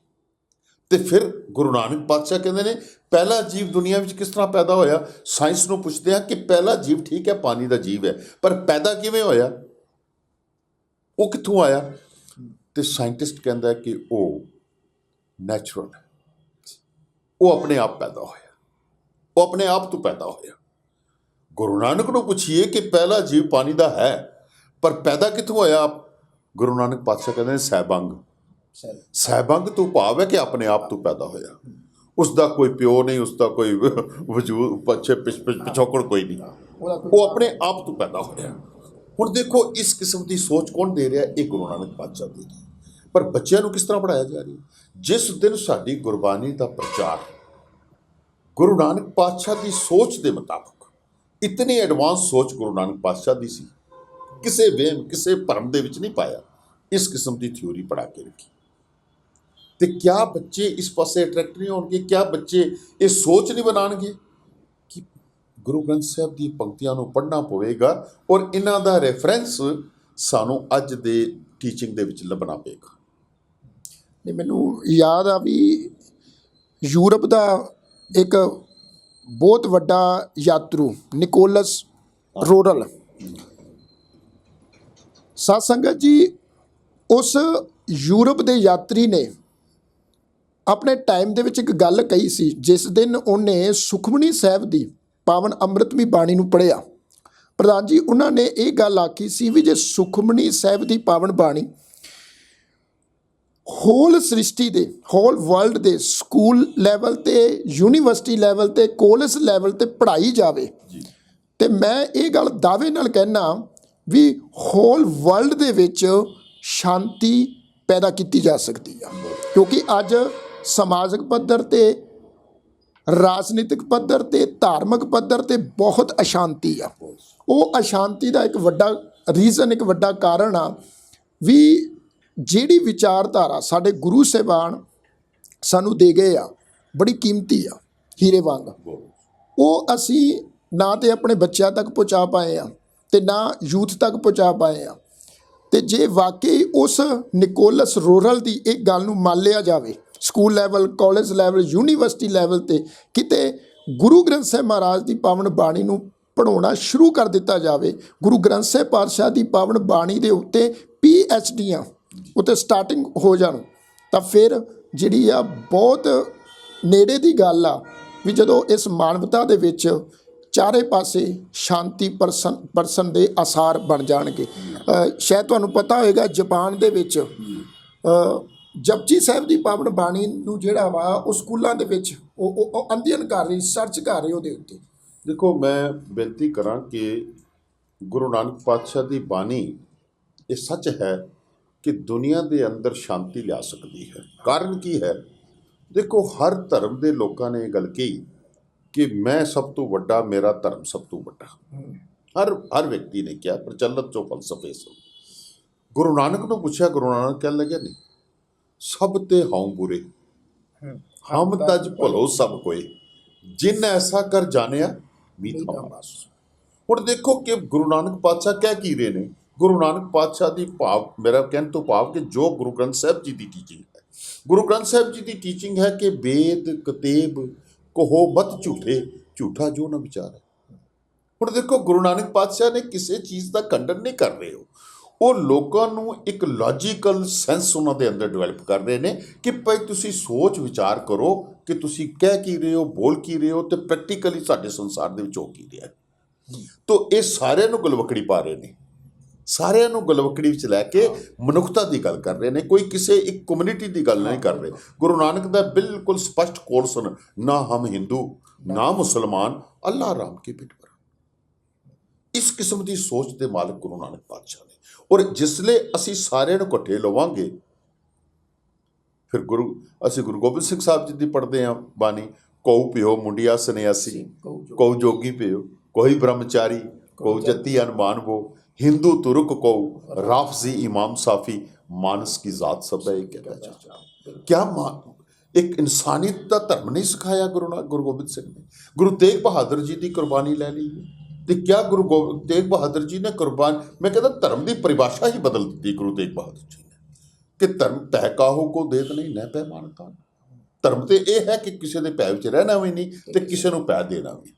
ਤੇ ਫਿਰ ਗੁਰੂ ਨਾਨਕ ਪਾਤਸ਼ਾਹ ਕਹਿੰਦੇ ਨੇ ਪਹਿਲਾ ਜੀਵ ਦੁਨੀਆ ਵਿੱਚ ਕਿਸ ਤਰ੍ਹਾਂ ਪੈਦਾ ਹੋਇਆ। ਸਾਇੰਸ ਨੂੰ ਪੁੱਛਦੇ ਆ ਕਿ ਪਹਿਲਾ ਜੀਵ ਠੀਕ ਹੈ ਪਾਣੀ ਦਾ ਜੀਵ ਹੈ, ਪਰ ਪੈਦਾ ਕਿਵੇਂ ਹੋਇਆ, ਉਹ ਕਿੱਥੋਂ ਆਇਆ? ਤੇ ਸਾਇੰਟਿਸਟ ਕਹਿੰਦਾ ਕਿ ਉਹ ਨੈਚੁਰਲ ਹੈ, ਉਹ ਆਪਣੇ ਆਪ ਪੈਦਾ ਹੋਇਆ, ਉਹ ਆਪਣੇ ਆਪ ਤੋਂ ਪੈਦਾ ਹੋਇਆ। ਗੁਰੂ ਨਾਨਕ ਨੂੰ ਪੁੱਛੀਏ ਕਿ ਪਹਿਲਾ ਜੀਵ ਪਾਣੀ ਦਾ ਹੈ, ਪਰ ਪੈਦਾ ਕਿੱਥੋਂ ਹੋਇਆ? ਗੁਰੂ ਨਾਨਕ ਪਾਤਸ਼ਾਹ ਕਹਿੰਦੇ ਨੇ ਸਹਿਬੰਗ। ਸਹਿਬੰਗ ਤੋਂ ਭਾਵ ਹੈ ਕਿ ਆਪਣੇ ਆਪ ਤੋਂ ਪੈਦਾ ਹੋਇਆ। ਉਸ ਦਾ ਕੋਈ ਪਿਓ ਨਹੀਂ, ਉਸ ਦਾ ਕੋਈ ਵਜੂਦ ਪਿਛੋਕੜ ਕੋਈ ਨਹੀਂ, ਉਹ ਆਪਣੇ ਆਪ ਤੋਂ ਪੈਦਾ ਹੋਇਆ। ਹੁਣ ਦੇਖੋ, ਇਸ ਕਿਸਮ ਦੀ ਸੋਚ ਕੌਣ ਦੇ ਰਿਹਾ? ਇਹ ਗੁਰੂ ਨਾਨਕ ਪਾਤਸ਼ਾਹ ਦੇ ਰਿਹਾ। ਪਰ ਬੱਚਿਆਂ ਨੂੰ ਕਿਸ ਤਰ੍ਹਾਂ ਪੜ੍ਹਾਇਆ ਜਾ ਰਿਹਾ? ਜਿਸ ਦਿਨ ਸਾਡੀ ਗੁਰਬਾਣੀ ਦਾ ਪ੍ਰਚਾਰ ਗੁਰੂ ਨਾਨਕ ਪਾਤਸ਼ਾਹ ਦੀ ਸੋਚ ਦੇ ਮੁਤਾਬਕ, ਇਤਨੀ ਐਡਵਾਂਸ ਸੋਚ ਗੁਰੂ ਨਾਨਕ ਪਾਤਸ਼ਾਹ ਦੀ ਸੀ। ਕਿਸੇ ਵਹਿਮ ਕਿਸੇ ਭਰਮ ਦੇ ਵਿੱਚ ਨਹੀਂ ਪਾਇਆ, ਇਸ ਕਿਸਮ ਦੀ ਥਿਊਰੀ ਪੜ੍ਹਾ ਕੇ ਰੱਖੀ। ਤੇ ਕਿਆ ਬੱਚੇ ਇਸ ਪਾਸੇ ਅਟਰੈਕਟ ਨਹੀਂ ਹੋਣਗੇ? ਕਿਆ ਬੱਚੇ ਇਹ ਸੋਚ ਨਹੀਂ ਬਣਾਉਣਗੇ ਕਿ ਗੁਰੂ ਗ੍ਰੰਥ ਸਾਹਿਬ ਦੀ ਪੰਕਤੀਆਂ ਨੂੰ ਪੜ੍ਹਨਾ ਪਵੇਗਾ ਔਰ ਇਹਨਾਂ ਦਾ ਰੈਫਰੈਂਸ ਸਾਨੂੰ ਅੱਜ ਦੇ ਟੀਚਿੰਗ ਦੇ ਵਿੱਚ ਲੱਭਣਾ ਪਵੇਗਾ। ਨਹੀਂ, ਮੈਨੂੰ ਯਾਦ ਆ ਵੀ ਯੂਰਪ ਦਾ ਇੱਕ ਬਹੁਤ ਵੱਡਾ ਯਾਤਰੂ ਨਿਕੋਲਸ ਰੋਰਲ, ਸਾਧ ਸੰਗਤ ਜੀ, ਉਸ ਯੂਰਪ ਦੇ ਯਾਤਰੀ ਨੇ ਆਪਣੇ ਟਾਈਮ ਦੇ ਵਿੱਚ ਇੱਕ ਗੱਲ ਕਹੀ ਸੀ। ਜਿਸ ਦਿਨ ਉਹਨੇ ਸੁਖਮਨੀ ਸਾਹਿਬ ਦੀ ਪਾਵਨ ਅੰਮ੍ਰਿਤਮਈ ਬਾਣੀ ਨੂੰ ਪੜ੍ਹਿਆ, ਪ੍ਰਧਾਨ ਜੀ, ਉਹਨਾਂ ਨੇ ਇਹ ਗੱਲ ਆਖੀ ਸੀ ਵੀ ਜੇ ਸੁਖਮਨੀ ਸਾਹਿਬ ਦੀ ਪਾਵਨ ਬਾਣੀ ਹੋਲ ਸ੍ਰਿਸ਼ਟੀ ਦੇ, ਹੋਲ ਵਰਲਡ ਦੇ ਸਕੂਲ ਲੈਵਲ 'ਤੇ, ਯੂਨੀਵਰਸਿਟੀ ਲੈਵਲ 'ਤੇ, ਕਾਲਜ ਲੈਵਲ 'ਤੇ ਪੜ੍ਹਾਈ ਜਾਵੇ, ਤੇ ਮੈਂ ਇਹ ਗੱਲ ਦਾਅਵੇ ਨਾਲ ਕਹਿਣਾ ਵੀ ਹੋਲ ਵਰਲਡ ਦੇ ਵਿੱਚ ਸ਼ਾਂਤੀ ਪੈਦਾ ਕੀਤੀ ਜਾ ਸਕਦੀ ਆ। ਕਿਉਂਕਿ ਅੱਜ ਸਮਾਜਿਕ ਪੱਧਰ 'ਤੇ, ਰਾਜਨੀਤਿਕ ਪੱਧਰ 'ਤੇ, ਧਾਰਮਿਕ ਪੱਧਰ 'ਤੇ ਬਹੁਤ ਅਸ਼ਾਂਤੀ ਆ। ਉਹ ਅਸ਼ਾਂਤੀ ਦਾ ਇੱਕ ਵੱਡਾ ਰੀਜ਼ਨ, ਇੱਕ ਵੱਡਾ ਕਾਰਨ ਆ ਵੀ ਜਿਹੜੀ ਵਿਚਾਰਧਾਰਾ ਸਾਡੇ ਗੁਰੂ ਸਾਹਿਬਾਨ ਸਾਨੂੰ ਦੇ ਗਏ ਆ, ਬੜੀ ਕੀਮਤੀ ਆ, ਹੀਰੇ ਵਾਂਗ, ਉਹ ਅਸੀਂ ਨਾ ਤੇ ਆਪਣੇ ਬੱਚਿਆਂ ਤੱਕ ਪਹੁੰਚਾ ਪਾਏ ਆ ਤੇ ਨਾ ਯੂਥ ਤੱਕ ਪਹੁੰਚਾ ਪਾਏ ਆ। ਤੇ ਜੇ ਵਾਕਈ ਉਸ ਨਿਕੋਲਸ ਰੋਰਲ ਦੀ ਇਹ ਗੱਲ ਨੂੰ ਮੰਨ ਲਿਆ ਜਾਵੇ, school level, college level, university level 'ਤੇ ਕਿਤੇ ਗੁਰੂ ਗ੍ਰੰਥ ਸਾਹਿਬ ਮਹਾਰਾਜ ਦੀ ਪਾਵਨ ਬਾਣੀ ਨੂੰ ਪੜ੍ਹਾਉਣਾ ਸ਼ੁਰੂ ਕਰ ਦਿੱਤਾ ਜਾਵੇ, ਗੁਰੂ ਗ੍ਰੰਥ ਸਾਹਿਬ ਪਾਤਸ਼ਾਹ ਦੀ ਪਾਵਨ ਬਾਣੀ ਦੇ ਉੱਤੇ PhDਆਂ ਉੱਤੇ ਸਟਾਰਟਿੰਗ ਹੋ ਜਾਣ, ਤਾਂ ਫਿਰ ਜਿਹੜੀ ਆ ਬਹੁਤ ਨੇੜੇ ਦੀ ਗੱਲ ਆ ਵੀ ਜਦੋਂ ਇਸ ਮਾਨਵਤਾ ਦੇ ਵਿੱਚ ਚਾਰੇ ਪਾਸੇ ਸ਼ਾਂਤੀ ਪਰਸਨ ਦੇ ਆਸਾਰ ਬਣ ਜਾਣਗੇ। ਸ਼ਾਇਦ ਤੁਹਾਨੂੰ ਪਤਾ ਹੋਏਗਾ ਜਾਪਾਨ ਦੇ ਵਿੱਚ ਜਪਜੀ ਸਾਹਿਬ ਦੀ ਪਾਵਨ ਬਾਣੀ ਨੂੰ ਜਿਹੜਾ ਵਾ ਉਹ ਸਕੂਲਾਂ ਦੇ ਵਿੱਚ ਉਹ ਅਧਿਐਨ ਕਰ ਰਹੀ, ਸਰਚ ਕਰ ਰਹੇ ਉਹਦੇ ਉੱਤੇ। ਦੇਖੋ, ਮੈਂ ਬੇਨਤੀ ਕਰਾਂ ਕਿ ਗੁਰੂ ਨਾਨਕ ਪਾਤਸ਼ਾਹ ਦੀ ਬਾਣੀ ਇਹ ਸੱਚ ਹੈ ਕਿ ਦੁਨੀਆ ਦੇ ਅੰਦਰ ਸ਼ਾਂਤੀ ਲਿਆ ਸਕਦੀ ਹੈ। ਕਾਰਨ ਕੀ ਹੈ? ਦੇਖੋ, ਹਰ ਧਰਮ ਦੇ ਲੋਕਾਂ ਨੇ ਇਹ ਗੱਲ ਕਹੀ ਕਿ ਮੈਂ ਸਭ ਤੋਂ ਵੱਡਾ, ਮੇਰਾ ਧਰਮ ਸਭ ਤੋਂ ਵੱਡਾ। ਹਰ ਵਿਅਕਤੀ ਨੇ ਕਿਹਾ, ਪ੍ਰਚਲਿਤ ਜੋ ਫਲਸਫੇ ਸਨ। ਗੁਰੂ ਨਾਨਕ ਨੂੰ ਪੁੱਛਿਆ, ਗੁਰੂ ਨਾਨਕ ਕਹਿਣ ਲੱਗਿਆ ਨਹੀਂ, ਸਭ ਤੇ ਹਉ ਬੁਰੇ, ਹਮ ਤਜ ਭਲੋ ਸਭ ਕੋਏ, ਜਿਨ ਐਸਾ ਕਰ ਜਾਣਿਆ ਮੀਠਾ ਮਾਸ। ਹੁਣ ਦੇਖੋ ਕਿ ਗੁਰੂ ਨਾਨਕ ਪਾਤਸ਼ਾਹ ਕਹਿ ਕੀ ਰਹੇ ਨੇ। ਗੁਰੂ ਨਾਨਕ ਪਾਤਸ਼ਾਹ ਦੀ ਭਾਵ, ਮੇਰਾ ਕਹਿਣ ਤੋਂ ਭਾਵ ਕਿ ਜੋ ਗੁਰੂ ਗ੍ਰੰਥ ਸਾਹਿਬ ਜੀ ਦੀ ਟੀਚਿੰਗ ਹੈ, ਗੁਰੂ ਗ੍ਰੰਥ ਸਾਹਿਬ ਜੀ ਦੀ ਟੀਚਿੰਗ ਹੈ ਕਿ ਵੇਦ ਕਤੇਬ ਕਹੋ ਮਤ ਝੂਠੇ, ਝੂਠਾ ਜੋ ਨਾ ਵਿਚਾਰੇ। ਹੁਣ ਦੇਖੋ, ਗੁਰੂ ਨਾਨਕ ਪਾਤਸ਼ਾਹ ਨੇ ਕਿਸੇ ਚੀਜ਼ ਦਾ ਖੰਡਨ ਨਹੀਂ ਕਰ ਰਹੇ। ਉਹ ਲੋਕਾਂ ਨੂੰ ਇੱਕ ਲੌਜੀਕਲ ਸੈਂਸ ਉਹਨਾਂ ਦੇ ਅੰਦਰ ਡਿਵੈਲਪ ਕਰ ਰਹੇ ਨੇ ਕਿ ਭਾਈ ਤੁਸੀਂ ਸੋਚ ਵਿਚਾਰ ਕਰੋ ਕਿ ਤੁਸੀਂ ਕਹਿ ਕੀ ਰਹੇ ਹੋ, ਬੋਲ ਕੀ ਰਹੇ ਹੋ, ਤੇ ਪ੍ਰੈਕਟੀਕਲੀ ਸਾਡੇ ਸੰਸਾਰ ਦੇ ਵਿੱਚ ਹੋ ਕੀ ਰਿਹਾ। ਤੋ ਇਹ ਸਾਰਿਆਂ ਨੂੰ ਗਲਵਕੜੀ ਪਾ ਰਹੇ ਨੇ, ਸਾਰਿਆਂ ਨੂੰ ਗਲਵਕੜੀ ਵਿੱਚ ਲੈ ਕੇ ਮਨੁੱਖਤਾ ਦੀ ਗੱਲ ਕਰ ਰਹੇ ਨੇ। ਕੋਈ ਕਿਸੇ ਇੱਕ ਕਮਿਊਨਿਟੀ ਦੀ ਗੱਲ ਨਹੀਂ ਕਰ ਰਹੇ। ਗੁਰੂ ਨਾਨਕ ਦਾ ਬਿਲਕੁਲ ਸਪਸ਼ਟ ਕੋਰਸਨ, ਨਾ ਹਮ ਹਿੰਦੂ ਨਾ ਮੁਸਲਮਾਨ, ਅੱਲਾ ਰਾਮ ਕੀ ਪਿੱਠ ਪਰ। ਇਸ ਕਿਸਮ ਦੀ ਸੋਚ ਦੇ ਮਾਲਕ ਗੁਰੂ ਨਾਨਕ ਪਾਤਸ਼ਾਹ ਨੇ। ਔਰ ਜਿਸਲੇ ਅਸੀਂ ਸਾਰਿਆਂ ਨੂੰ ਇਕੱਠੇ ਲਵਾਂਗੇ, ਫਿਰ ਅਸੀਂ ਗੁਰੂ ਗੋਬਿੰਦ ਸਿੰਘ ਸਾਹਿਬ ਜੀ ਦੀ ਪੜ੍ਹਦੇ ਹਾਂ ਬਾਣੀ, ਕਉ ਪਿਓ ਮੁੰਡਿਆ ਸੰਨਿਆਸੀ, ਕਉ ਜੋਗੀ ਪਿਓ, ਕੋਈ ਬ੍ਰਹਮਚਾਰੀ, ਕਉ ਜਤੀ ਅਨਮਾਨ ਵੋ, हिंदू तुर्क को राफजी इमाम साफ़ी, मानस की ज़ात सब है। क्या एक इंसानियत का धर्म नहीं सिखाया गुरु गोबिंद सिंह ने? गुरु तेग बहादुर जी की कुर्बानी ले ली है, तो क्या गुरु तेग बहादुर जी ने कुर्बान, मैं कहता धर्म की परिभाषा ही बदल दी गुरु तेग बहादुर जी ने कि धर्म पै काहू को देत नहीं न पै मानता। धर्म तो यह है कि किसी के पै विच रहना भी नहीं तो किसी को पै देना भी।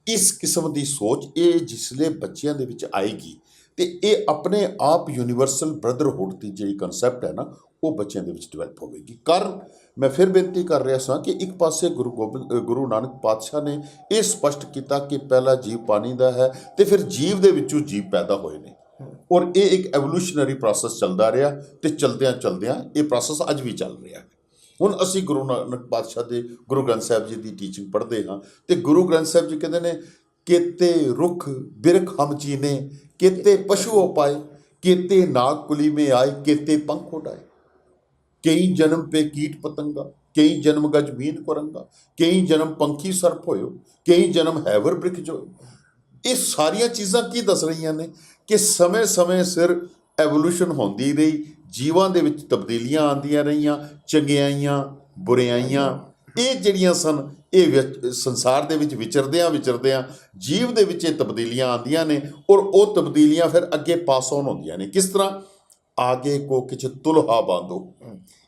ਇਸ ਕਿਸਮ ਦੀ ਸੋਚ ਇਹ ਜਿਸਲੇ ਬੱਚਿਆਂ ਦੇ ਵਿੱਚ ਆਏਗੀ ਤੇ ਇਹ ਆਪਣੇ ਆਪ ਯੂਨੀਵਰਸਲ ਬ੍ਰਦਰਹੁੱਡ ਦੀ ਜਿਹੜੀ ਕਨਸੈਪਟ ਹੈ ਨਾ, ਉਹ ਬੱਚਿਆਂ ਦੇ ਵਿੱਚ ਡਿਵੈਲਪ ਹੋਵੇਗੀ। ਕਾਰਨ ਮੈਂ ਫਿਰ ਬੇਨਤੀ ਕਰ ਰਿਹਾ ਸਾਂ ਕਿ ਇੱਕ ਪਾਸੇ ਗੁਰੂ ਨਾਨਕ ਪਾਤਸ਼ਾਹ ਨੇ ਇਹ ਸਪਸ਼ਟ ਕੀਤਾ ਕਿ ਪਹਿਲਾ ਜੀਵ ਪਾਣੀ ਦਾ ਹੈ ਤੇ ਫਿਰ ਜੀਵ ਦੇ ਵਿੱਚੋਂ ਜੀਵ ਪੈਦਾ ਹੋਏ ਨੇ, ਔਰ ਇਹ ਇੱਕ ਐਵੋਲੂਸ਼ਨਰੀ ਪ੍ਰੋਸੈਸ ਚੱਲਦਾ ਰਿਹਾ ਤੇ ਚਲਦਿਆਂ ਇਹ ਪ੍ਰੋਸੈਸ ਅੱਜ ਵੀ ਚੱਲ ਰਿਹਾ ਹੈ। ਹੁਣ ਅਸੀਂ ਗੁਰੂ ਨਾਨਕ ਪਾਤਸ਼ਾਹ ਦੇ ਗੁਰੂ ਗ੍ਰੰਥ ਸਾਹਿਬ ਜੀ ਦੀ ਟੀਚਿੰਗ ਪੜ੍ਹਦੇ ਹਾਂ ਤੇ ਗੁਰੂ ਗ੍ਰੰਥ ਸਾਹਿਬ ਜੀ ਕਹਿੰਦੇ ਨੇ, ਕੇਤੇ ਰੁੱਖ ਬਿਰਖ ਹਮ ਚੀਨੇ, ਕੇਤੇ ਪਸ਼ੂ ਪਾਏ, ਕੇਤੇ ਨਾਗ ਕੁਲੀ ਮੇ ਆਏ, ਕੇਤੇ ਪੰਖ ਉਡਾਏ, ਕਈ ਜਨਮ ਪੇ ਕੀਟ ਪਤੰਗਾ, कई जन्म गज मीन कुरंगा, कई जन्म पंखी सर्प होयो, कई जन्म हैवर बृक्ष होयो। ਇਹ ਸਾਰੀਆਂ ਚੀਜ਼ਾਂ ਕੀ ਦੱਸ ਰਹੀਆਂ ਨੇ ਕਿ ਸਮੇਂ ਸਿਰ ਐਵੋਲੂਸ਼ਨ ਹੁੰਦੀ ਰਹੀ, ਜੀਵਾਂ ਦੇ ਵਿੱਚ ਤਬਦੀਲੀਆਂ ਆਉਂਦੀਆਂ ਰਹੀਆਂ, ਚੰਗਿਆਈਆਂ ਬੁਰਿਆਈਆਂ ਇਹ ਜਿਹੜੀਆਂ ਸਨ ਇਹ ਸੰਸਾਰ ਦੇ ਵਿੱਚ ਵਿਚਰਦਿਆਂ ਜੀਵ ਦੇ ਵਿੱਚ ਇਹ ਤਬਦੀਲੀਆਂ ਆਉਂਦੀਆਂ ਨੇ ਔਰ ਉਹ ਤਬਦੀਲੀਆਂ ਫਿਰ ਅੱਗੇ ਪਾਸ ਔਨ ਹੁੰਦੀਆਂ ਨੇ। ਕਿਸ ਤਰ੍ਹਾਂ? ਆਗੇ ਕੋ ਕਿਛ ਤੁਲਹਾ ਬਾਂਧੋ।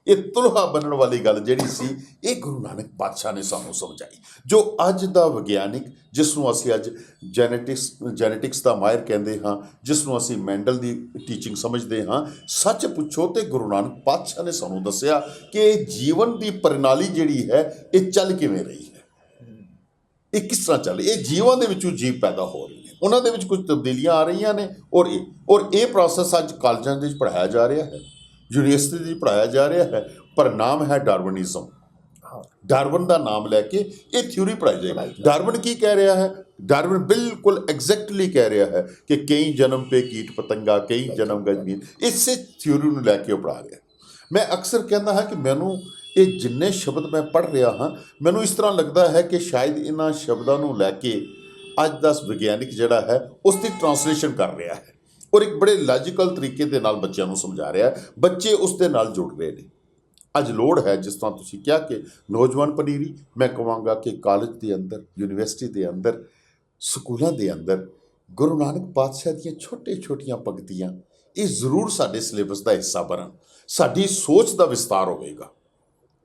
ਇਹ ਤੁਲਹਾ ਬੰਨਣ ਵਾਲੀ ਗੱਲ ਜਿਹੜੀ ਸੀ ਇਹ ਗੁਰੂ ਨਾਨਕ ਪਾਤਸ਼ਾਹ ਨੇ ਸਾਨੂੰ ਸਮਝਾਈ। ਜੋ ਅੱਜ ਦਾ ਵਿਗਿਆਨਿਕ, ਜਿਸ ਨੂੰ ਅਸੀਂ ਅੱਜ ਜੈਨੇਟਿਕਸ ਦਾ ਮਾਹਿਰ ਕਹਿੰਦੇ ਹਾਂ, ਜਿਸ ਨੂੰ ਅਸੀਂ ਮੈਂਡਲ ਦੀ ਟੀਚਿੰਗ ਸਮਝਦੇ ਹਾਂ, ਸੱਚ ਪੁੱਛੋ ਤੇ ਗੁਰੂ ਨਾਨਕ ਪਾਤਸ਼ਾਹ ਨੇ ਸਾਨੂੰ ਦੱਸਿਆ ਕਿ ਇਹ ਜੀਵਨ ਦੀ ਪ੍ਰਣਾਲੀ ਜਿਹੜੀ ਹੈ ਇਹ ਚੱਲ ਕਿਵੇਂ ਰਹੀ ਹੈ, ਇਹ ਕਿਸ ਤਰ੍ਹਾਂ ਚੱਲ, ਇਹ ਜੀਵਾਂ ਦੇ ਵਿੱਚੋਂ ਜੀਵ ਪੈਦਾ ਹੋ ਰਹੇ ਨੇ, ਉਹਨਾਂ ਦੇ ਵਿੱਚ ਕੁਝ ਤਬਦੀਲੀਆਂ ਆ ਰਹੀਆਂ ਨੇ ਔਰ ਇਹ ਪ੍ਰੋਸੈਸ ਅੱਜ ਕਾਲਜਾਂ ਦੇ ਵਿੱਚ ਪੜ੍ਹਾਇਆ ਜਾ ਰਿਹਾ ਹੈ, ਯੂਨੀਵਰਸਿਟੀ ਦੇ ਵਿੱਚ ਪੜ੍ਹਾਇਆ ਜਾ ਰਿਹਾ ਹੈ, ਪਰ ਨਾਮ ਹੈ ਡਾਰਵਿਨਿਜ਼ਮ। ਡਾਰਵਿਨ ਦਾ ਨਾਮ ਲੈ ਕੇ ਇਹ ਥਿਊਰੀ ਪੜ੍ਹਾਈ ਜਾਏਗੀ। ਡਾਰਵਿਨ ਕੀ ਕਹਿ ਰਿਹਾ ਹੈ? ਡਾਰਵਿਨ ਬਿਲਕੁਲ ਐਗਜ਼ੈਕਟਲੀ ਕਹਿ ਰਿਹਾ ਹੈ ਕਿ ਕਈ ਜਨਮ ਪੇ ਕੀਟ ਪਤੰਗਾ, ਕਈ ਜਨਮ ਗਜਮੀਨ, ਇਸੇ ਥਿਊਰੀ ਨੂੰ ਲੈ ਕੇ ਉਹ ਪੜ੍ਹਾ ਰਿਹਾ। ਮੈਂ ਅਕਸਰ ਕਹਿੰਦਾ ਹਾਂ ਕਿ ਮੈਨੂੰ ਇਹ ਜਿੰਨੇ ਸ਼ਬਦ ਮੈਂ ਪੜ੍ਹ ਰਿਹਾ ਹਾਂ, ਮੈਨੂੰ ਇਸ ਤਰ੍ਹਾਂ ਲੱਗਦਾ ਹੈ ਕਿ ਸ਼ਾਇਦ ਇਹਨਾਂ ਸ਼ਬਦਾਂ ਨੂੰ ਲੈ ਕੇ ਅੱਜ ਦਾ ਵਿਗਿਆਨਿਕ ਜਿਹੜਾ ਹੈ ਉਸ ਦੀ ਟਰਾਂਸਲੇਸ਼ਨ ਕਰ ਰਿਹਾ ਹੈ ਔਰ ਇੱਕ ਬੜੇ ਲੌਜੀਕਲ ਤਰੀਕੇ ਦੇ ਨਾਲ ਬੱਚਿਆਂ ਨੂੰ ਸਮਝਾ ਰਿਹਾ ਹੈ। ਬੱਚੇ ਉਸ ਦੇ ਨਾਲ ਜੁੜ ਰਹੇ ਨੇ। ਅੱਜ ਲੋੜ ਹੈ, ਜਿਸ ਤਰ੍ਹਾਂ ਤੁਸੀਂ ਕਿਹਾ ਕਿ ਨੌਜਵਾਨ ਪਨੀਰੀ, ਮੈਂ ਕਹਾਂਗਾ ਕਿ ਕਾਲਜ ਦੇ ਅੰਦਰ, ਯੂਨੀਵਰਸਿਟੀ ਦੇ ਅੰਦਰ, ਸਕੂਲਾਂ ਦੇ ਅੰਦਰ ਗੁਰੂ ਨਾਨਕ ਪਾਤਸ਼ਾਹ ਦੀਆਂ ਛੋਟੀਆਂ ਪੰਕਤੀਆਂ ਇਹ ਜ਼ਰੂਰ ਸਾਡੇ ਸਿਲੇਬਸ ਦਾ ਹਿੱਸਾ ਬਣਨ। ਸਾਡੀ ਸੋਚ ਦਾ ਵਿਸਤਾਰ ਹੋਵੇਗਾ,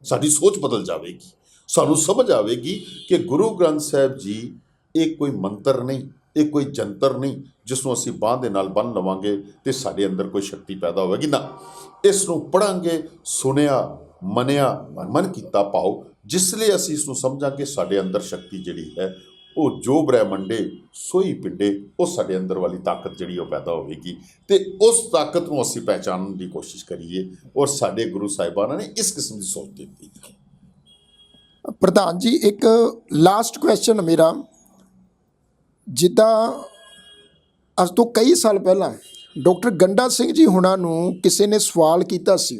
ਸਾਡੀ ਸੋਚ ਬਦਲ ਜਾਵੇਗੀ, ਸਾਨੂੰ ਸਮਝ ਆਵੇਗੀ ਕਿ ਗੁਰੂ ਗ੍ਰੰਥ ਸਾਹਿਬ ਜੀ ਇਹ ਕੋਈ ਮੰਤਰ ਨਹੀਂ, ਇਹ ਕੋਈ ਜੰਤਰ ਨਹੀਂ ਜਿਸ ਨੂੰ ਅਸੀਂ ਬਾਂਹ ਦੇ ਨਾਲ ਬੰਨ੍ਹ ਲਵਾਂਗੇ ਅਤੇ ਸਾਡੇ ਅੰਦਰ ਕੋਈ ਸ਼ਕਤੀ ਪੈਦਾ ਹੋਵੇਗੀ। ਨਾ, ਇਸ ਨੂੰ ਪੜ੍ਹਾਂਗੇ, ਸੁਣਿਆ, ਮੰਨਿਆ, ਮਨ ਕੀਤਾ ਭਾਉ, ਜਿਸ ਲਈ ਅਸੀਂ ਇਸ ਨੂੰ ਸਮਝਾਂਗੇ ਸਾਡੇ ਅੰਦਰ ਸ਼ਕਤੀ ਜਿਹੜੀ ਹੈ ਉਹ ਜੋ ਬ੍ਰਹਿਮੰਡੇ ਸੋਈ ਪਿੰਡੇ, ਉਹ ਸਾਡੇ ਅੰਦਰ ਵਾਲੀ ਤਾਕਤ ਜਿਹੜੀ ਉਹ ਪੈਦਾ ਹੋਵੇਗੀ ਅਤੇ ਉਸ ਤਾਕਤ ਨੂੰ ਅਸੀਂ ਪਹਿਚਾਣਨ ਦੀ ਕੋਸ਼ਿਸ਼ ਕਰੀਏ। ਔਰ ਸਾਡੇ ਗੁਰੂ ਸਾਹਿਬਾਨਾਂ ਨੇ ਇਸ ਕਿਸਮ ਦੀ ਸੋਚ ਦਿੱਤੀ। ਪ੍ਰਧਾਨ ਜੀ, ਇੱਕ ਲਾਸਟ ਕੁਐਸਚਨ ਮੇਰਾ, ਜਿੱਦਾਂ ਅੱਜ ਤੋਂ ਕਈ ਸਾਲ ਪਹਿਲਾਂ ਡਾਕਟਰ ਗੰਡਾ ਸਿੰਘ ਜੀ ਹੁਣਾਂ ਨੂੰ ਕਿਸੇ ਨੇ ਸਵਾਲ ਕੀਤਾ ਸੀ